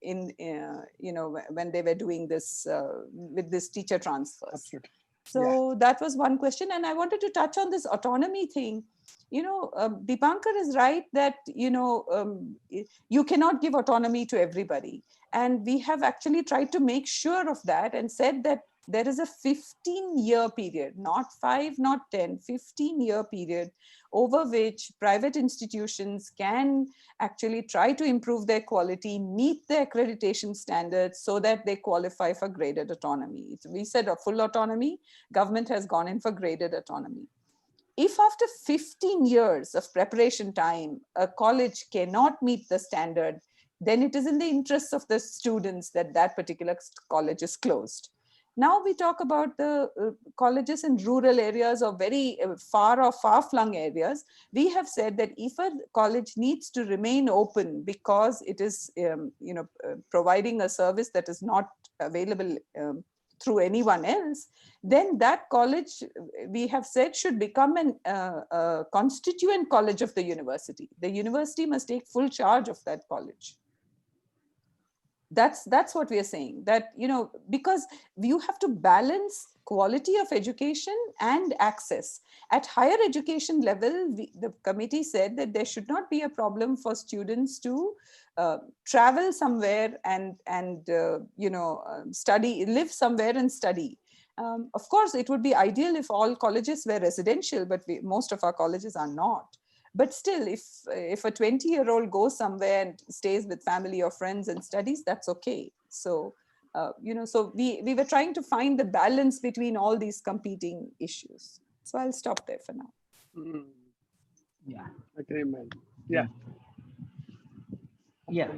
when they were doing this with this teacher transfers. Absolutely. So that was one question. And I wanted to touch on this autonomy thing. Dipankar is right that, you cannot give autonomy to everybody. And we have actually tried to make sure of that and said that there is a 15-year period, not 5, not 10, 15-year period over which private institutions can actually try to improve their quality, meet the accreditation standards so that they qualify for graded autonomy. We said a full autonomy, government has gone in for graded autonomy. If after 15 years of preparation time, a college cannot meet the standard, then it is in the interests of the students that particular college is closed. Now we talk about the colleges in rural areas or very far-flung areas. We have said that if a college needs to remain open because it is providing a service that is not available through anyone else, then that college, we have said, should become a constituent college of the university. The university must take full charge of that college. That's what we are saying, that, you know, because you have to balance quality of education and access. At higher education level, the committee said that there should not be a problem for students to travel somewhere and study, live somewhere and study. Of course, it would be ideal if all colleges were residential, but most of our colleges are not. But still, if a 20-year-old goes somewhere and stays with family or friends and studies, that's okay. So, so we were trying to find the balance between all these competing issues. So I'll stop there for now. Yeah. Okay, man. Yeah. Yeah.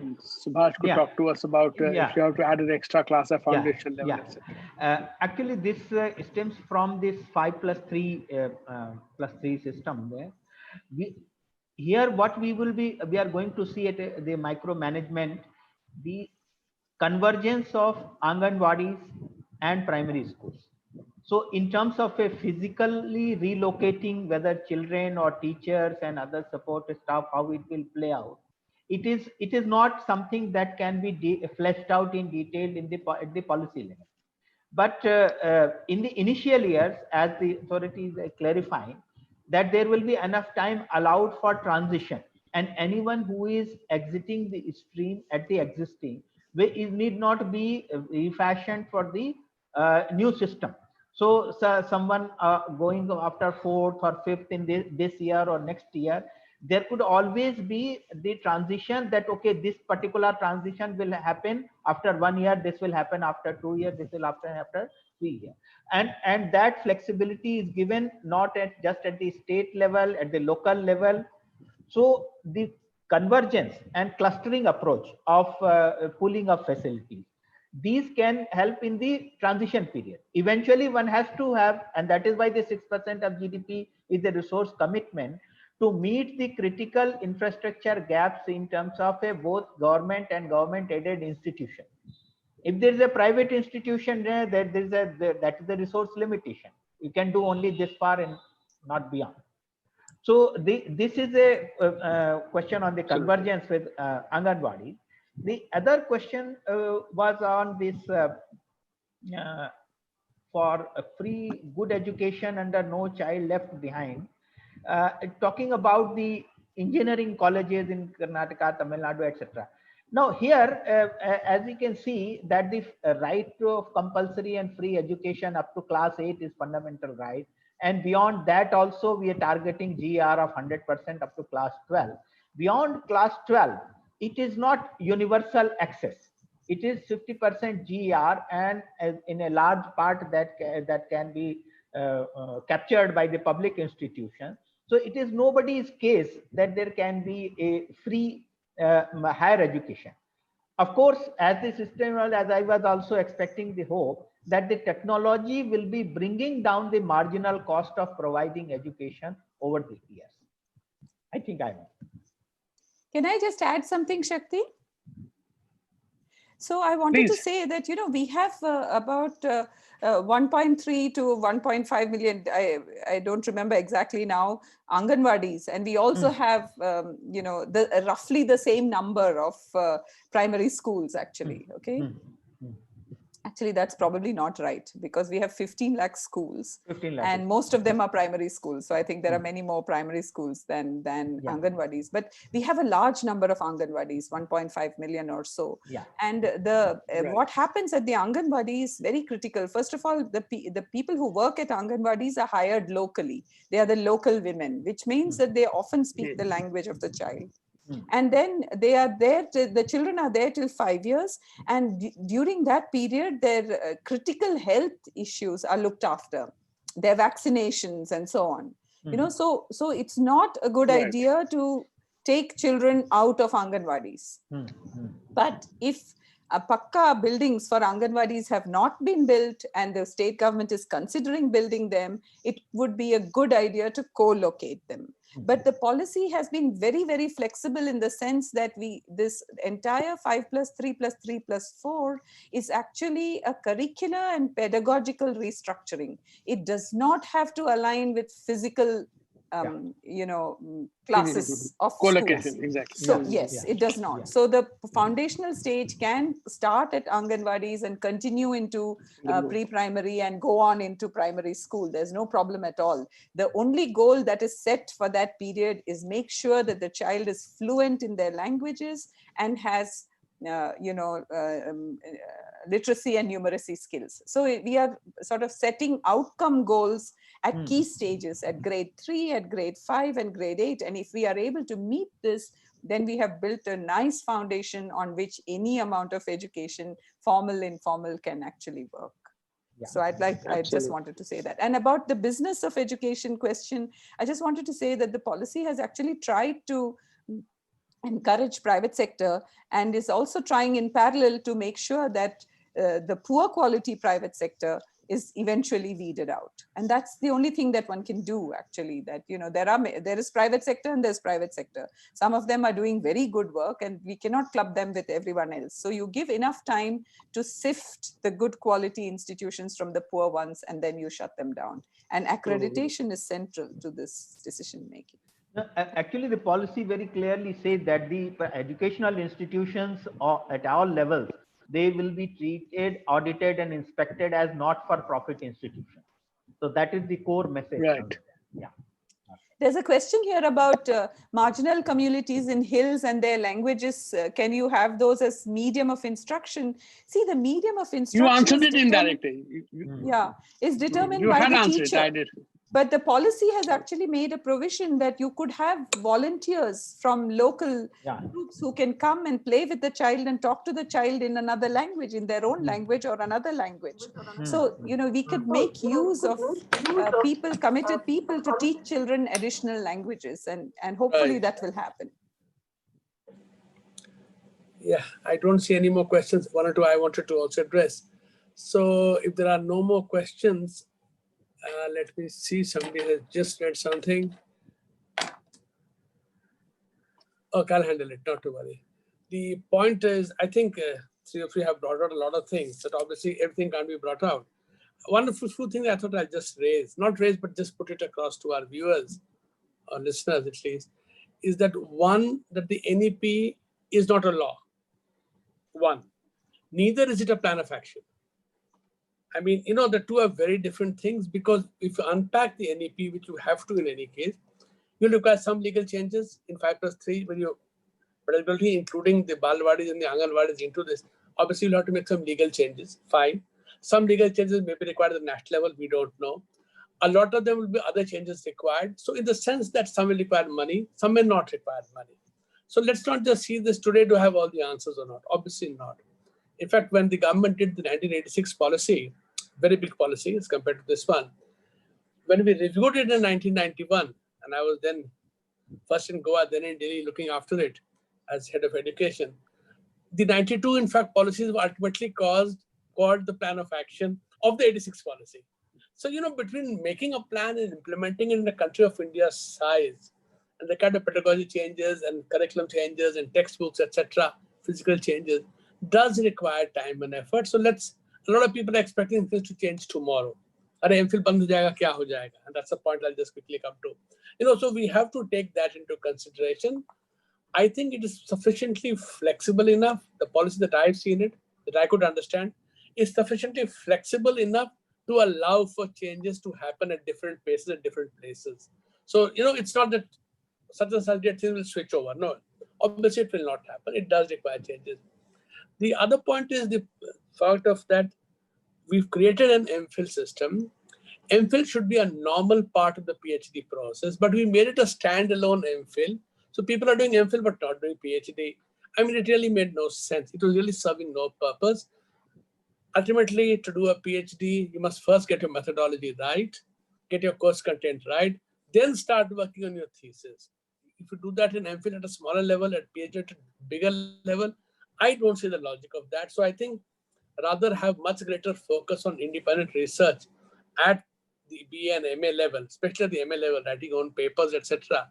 Subhash could talk to us about if you have to add an extra class at foundation level, etc. Actually, this stems from this 5+3 system there. Here what we are going to see at the micromanagement, the convergence of Anganwadis and primary schools. So in terms of a physically relocating whether children or teachers and other support staff, how it will play out, it is not something that can be fleshed out in detail at the policy level. But in the initial years, as the authorities are clarifying, that there will be enough time allowed for transition, and anyone who is exiting the stream at the existing need not be refashioned for the new system. So someone going after 4th or 5th in this year or next year, there could always be the transition that, okay, this particular transition will happen after 1 year, this will happen after 2 years, this will happen after 3 years. And that flexibility is given not just at the state level, at the local level. So the convergence and clustering approach of pooling of facilities, these can help in the transition period. Eventually one has to have, and that is why the 6% of GDP is the resource commitment, to meet the critical infrastructure gaps in terms of both government and government aided institution. If there is a private institution there, that is the resource limitation. You can do only this far and not beyond. So this is a question on the convergence with Anganwadi. The other question was on this for a free good education and no child left behind. Talking about the engineering colleges in Karnataka, Tamil Nadu, etc. Now here, as you can see, that the right of compulsory and free education up to class 8 is fundamental right. And beyond that also, we are targeting GR of 100% up to class 12. Beyond class 12, it is not universal access. It is 50% GR, and in a large part that can be captured by the public institution. So it is nobody's case that there can be a free higher education. Of course, as the system, as I was also expecting the hope that the technology will be bringing down the marginal cost of providing education over the years. I think I know. Can I just add something, Shakti? So I wanted to say that, we have about 1.3 to 1.5 million, I don't remember exactly now, Anganwadis. And we also have, roughly the same number of primary schools, actually, okay? Actually, that's probably not right, because we have 15 lakh schools, and most of them are primary schools. So I think there are many more primary schools than Anganwadis. But we have a large number of Anganwadis, 1.5 million or so. Yeah. And what happens at the Anganwadi is very critical. First of all, the people who work at Anganwadis are hired locally. They are the local women, which means that they often speak the language of the child. And then they are there, the children are there till 5 years. And during that period, their critical health issues are looked after, their vaccinations and so on. So it's not a good idea to take children out of Anganwadis. But if Pakka buildings for Anganwadis have not been built and the state government is considering building them, it would be a good idea to co-locate them. But the policy has been very, very flexible in the sense that this entire 5+3+3+4 is actually a curricular and pedagogical restructuring. It does not have to align with physical classes of Co-location, schools. exactly. So yes, it does not. So the foundational stage can start at Anganwadis and continue into pre-primary and go on into primary school. There's no problem at all. The only goal that is set for that period is make sure that the child is fluent in their languages and has literacy and numeracy skills. So we are sort of setting outcome goals at key stages, at grade 3, at grade 5, and grade 8. And if we are able to meet this, then we have built a nice foundation on which any amount of education, formal, informal, can actually work. Yeah. So I just wanted to say that. And about the business of education question, I just wanted to say that the policy has actually tried to encourage private sector and is also trying in parallel to make sure that the poor quality private sector is eventually weeded out. And that's the only thing that one can do, actually, that, there is private sector and there's private sector. Some of them are doing very good work and we cannot club them with everyone else. So you give enough time to sift the good quality institutions from the poor ones, and then you shut them down. And accreditation is central to this decision making. No, actually, the policy very clearly says that the educational institutions at all levels, they will be treated, audited, and inspected as not-for-profit institutions. So that is the core message. Right. Yeah. There's a question here about marginal communities in hills and their languages. Can you have those as medium of instruction? See, the medium of instruction. You answered it indirectly. Is determined by the teacher. It, I did. But the policy has actually made a provision that you could have volunteers from local groups who can come and play with the child and talk to the child in another language, in their own language or another language. So, we could make use of committed people to teach children additional languages, and hopefully that will happen. Yeah, I don't see any more questions. One or two I wanted to also address. So if there are no more questions, let me see, somebody has just read something. Okay, I'll handle it, not to worry. The point is, I think three of you have brought out a lot of things that obviously everything can't be brought out. One of the few things I thought I'll just raise, not raise, but just put it across to our viewers or listeners at least, is that one, that the NEP is not a law. One, neither is it a plan of action. I mean, the two are very different things, because if you unpack the NEP, which you have to in any case, you require some legal changes in 5+3 when you, particularly including the Balwadis and the Anganwadis into this. Obviously, you'll have to make some legal changes. Fine. Some legal changes may be required at the national level. We don't know. A lot of them will be other changes required. So in the sense that some will require money, some may not require money. So let's not just see this today to have all the answers or not. Obviously not. In fact, when the government did the 1986 policy, very big policy as compared to this one, when we reviewed it in 1991, and I was then first in Goa, then in Delhi looking after it as head of education, the 92, in fact, policies were ultimately called the plan of action of the 86 policy. So, between making a plan and implementing it in a country of India's size, and the kind of pedagogy changes and curriculum changes and textbooks, etc., physical changes, does require time and effort. So a lot of people are expecting things to change tomorrow. MPhil band ho jayega, kya ho jayega? And that's the point I'll just quickly come to. So we have to take that into consideration. I think it is sufficiently flexible enough. The policy that I've seen it, that I could understand, is sufficiently flexible enough to allow for changes to happen at different paces at different places. So, it's not that such and such things will switch over. No, obviously it will not happen. It does require changes. The other point is the fact of that we've created an MPhil system. MPhil should be a normal part of the PhD process, but we made it a standalone MPhil. So people are doing MPhil but not doing PhD. I mean, it really made no sense. It was really serving no purpose. Ultimately, to do a PhD, you must first get your methodology right, get your course content right, then start working on your thesis. If you do that in MPhil at a smaller level, at PhD at a bigger level, I don't see the logic of that. So I think rather have much greater focus on independent research at the BA and MA level, especially at the MA level, writing own papers, etc.,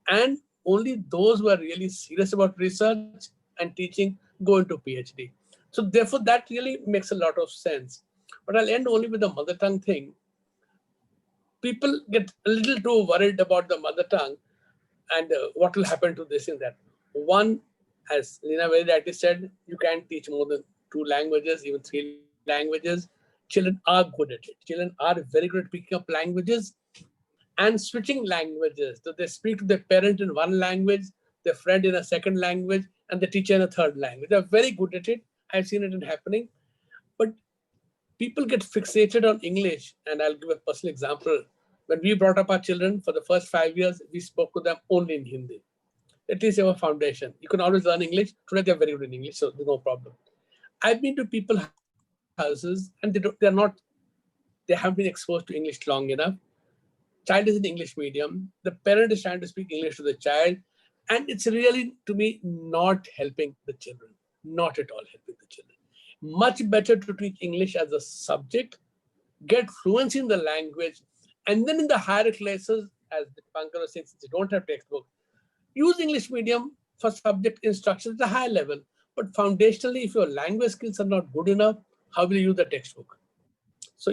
And only those who are really serious about research and teaching go into PhD. So therefore, that really makes a lot of sense. But I'll end only with the mother tongue thing. People get a little too worried about the mother tongue and what will happen to this and that. One, as Lina very rightly said, you can't teach more than 2 languages, even 3 languages. Children are good at it. Children are very good at picking up languages and switching languages. So they speak to their parent in one language, their friend in a second language, and the teacher in a third language. They're very good at it. I've seen it happening. But people get fixated on English. And I'll give a personal example. When we brought up our children for the first 5 years, we spoke to them only in Hindi. At least our foundation. You can always learn English. Today they're very good in English, so there's no problem. I've been to people's houses and they haven't been exposed to English long enough. Child is in English medium. The parent is trying to speak English to the child. And it's really, to me, not helping the children. Not at all helping the children. Much better to teach English as a subject, get fluency in the language, and then in the higher classes, as Pankaj was saying, since you don't have textbook, use English medium for subject instruction at a high level. But foundationally, if your language skills are not good enough, how will you use the textbook? So,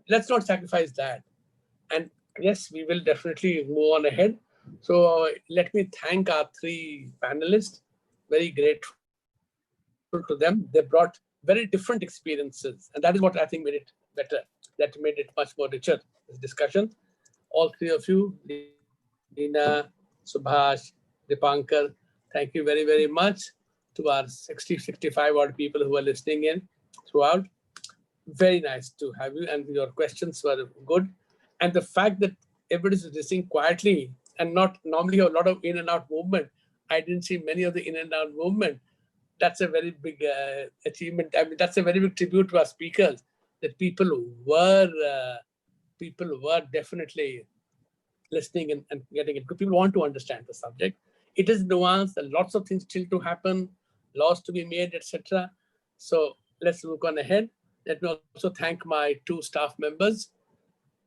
let's not sacrifice that. And yes, we will definitely move on ahead. So let me thank our 3 panelists. Very grateful to them. They brought very different experiences. And that is what I think made it better. That made it much more richer, this discussion. All 3 of you, Leena, Subhash, Dipankar, thank you very, very much to our 65 odd people who are listening in throughout. Very nice to have you, and your questions were good. And the fact that everybody's listening quietly and not normally a lot of in and out movement. I didn't see many of the in and out movement. That's a very big achievement. I mean, that's a very big tribute to our speakers, that people were definitely listening and getting it. Because people want to understand the subject. It is nuanced and lots of things still to happen, laws to be made, etc. So let's move on ahead. Let me also thank my 2 staff members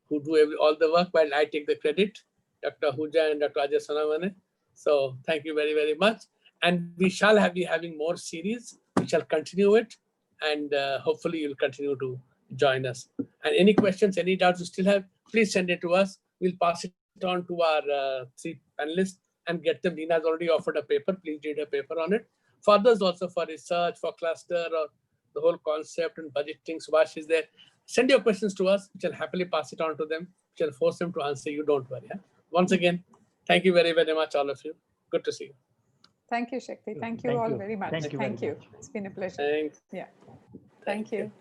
who do all the work while I take the credit, Dr. Ahuja and Dr. Ajay Sanamane. So thank you very, very much. And we shall be having more series. We shall continue it. And hopefully you'll continue to join us. And any questions, any doubts you still have, please send it to us. We'll pass it on to our 3 panelists and get them. Leena has already offered a paper. Please read a paper on it. For others also, for research, for cluster, or the whole concept and budgeting, Subhash is there. Send your questions to us. We shall happily pass it on to them. We shall force them to answer you. Don't worry. Yeah? Once again, thank you very, very much, all of you. Good to see you. Thank you, Shakti. Thank you all very much. Thank you. Thank you. It's been a pleasure. Thanks. Yeah. Thank you.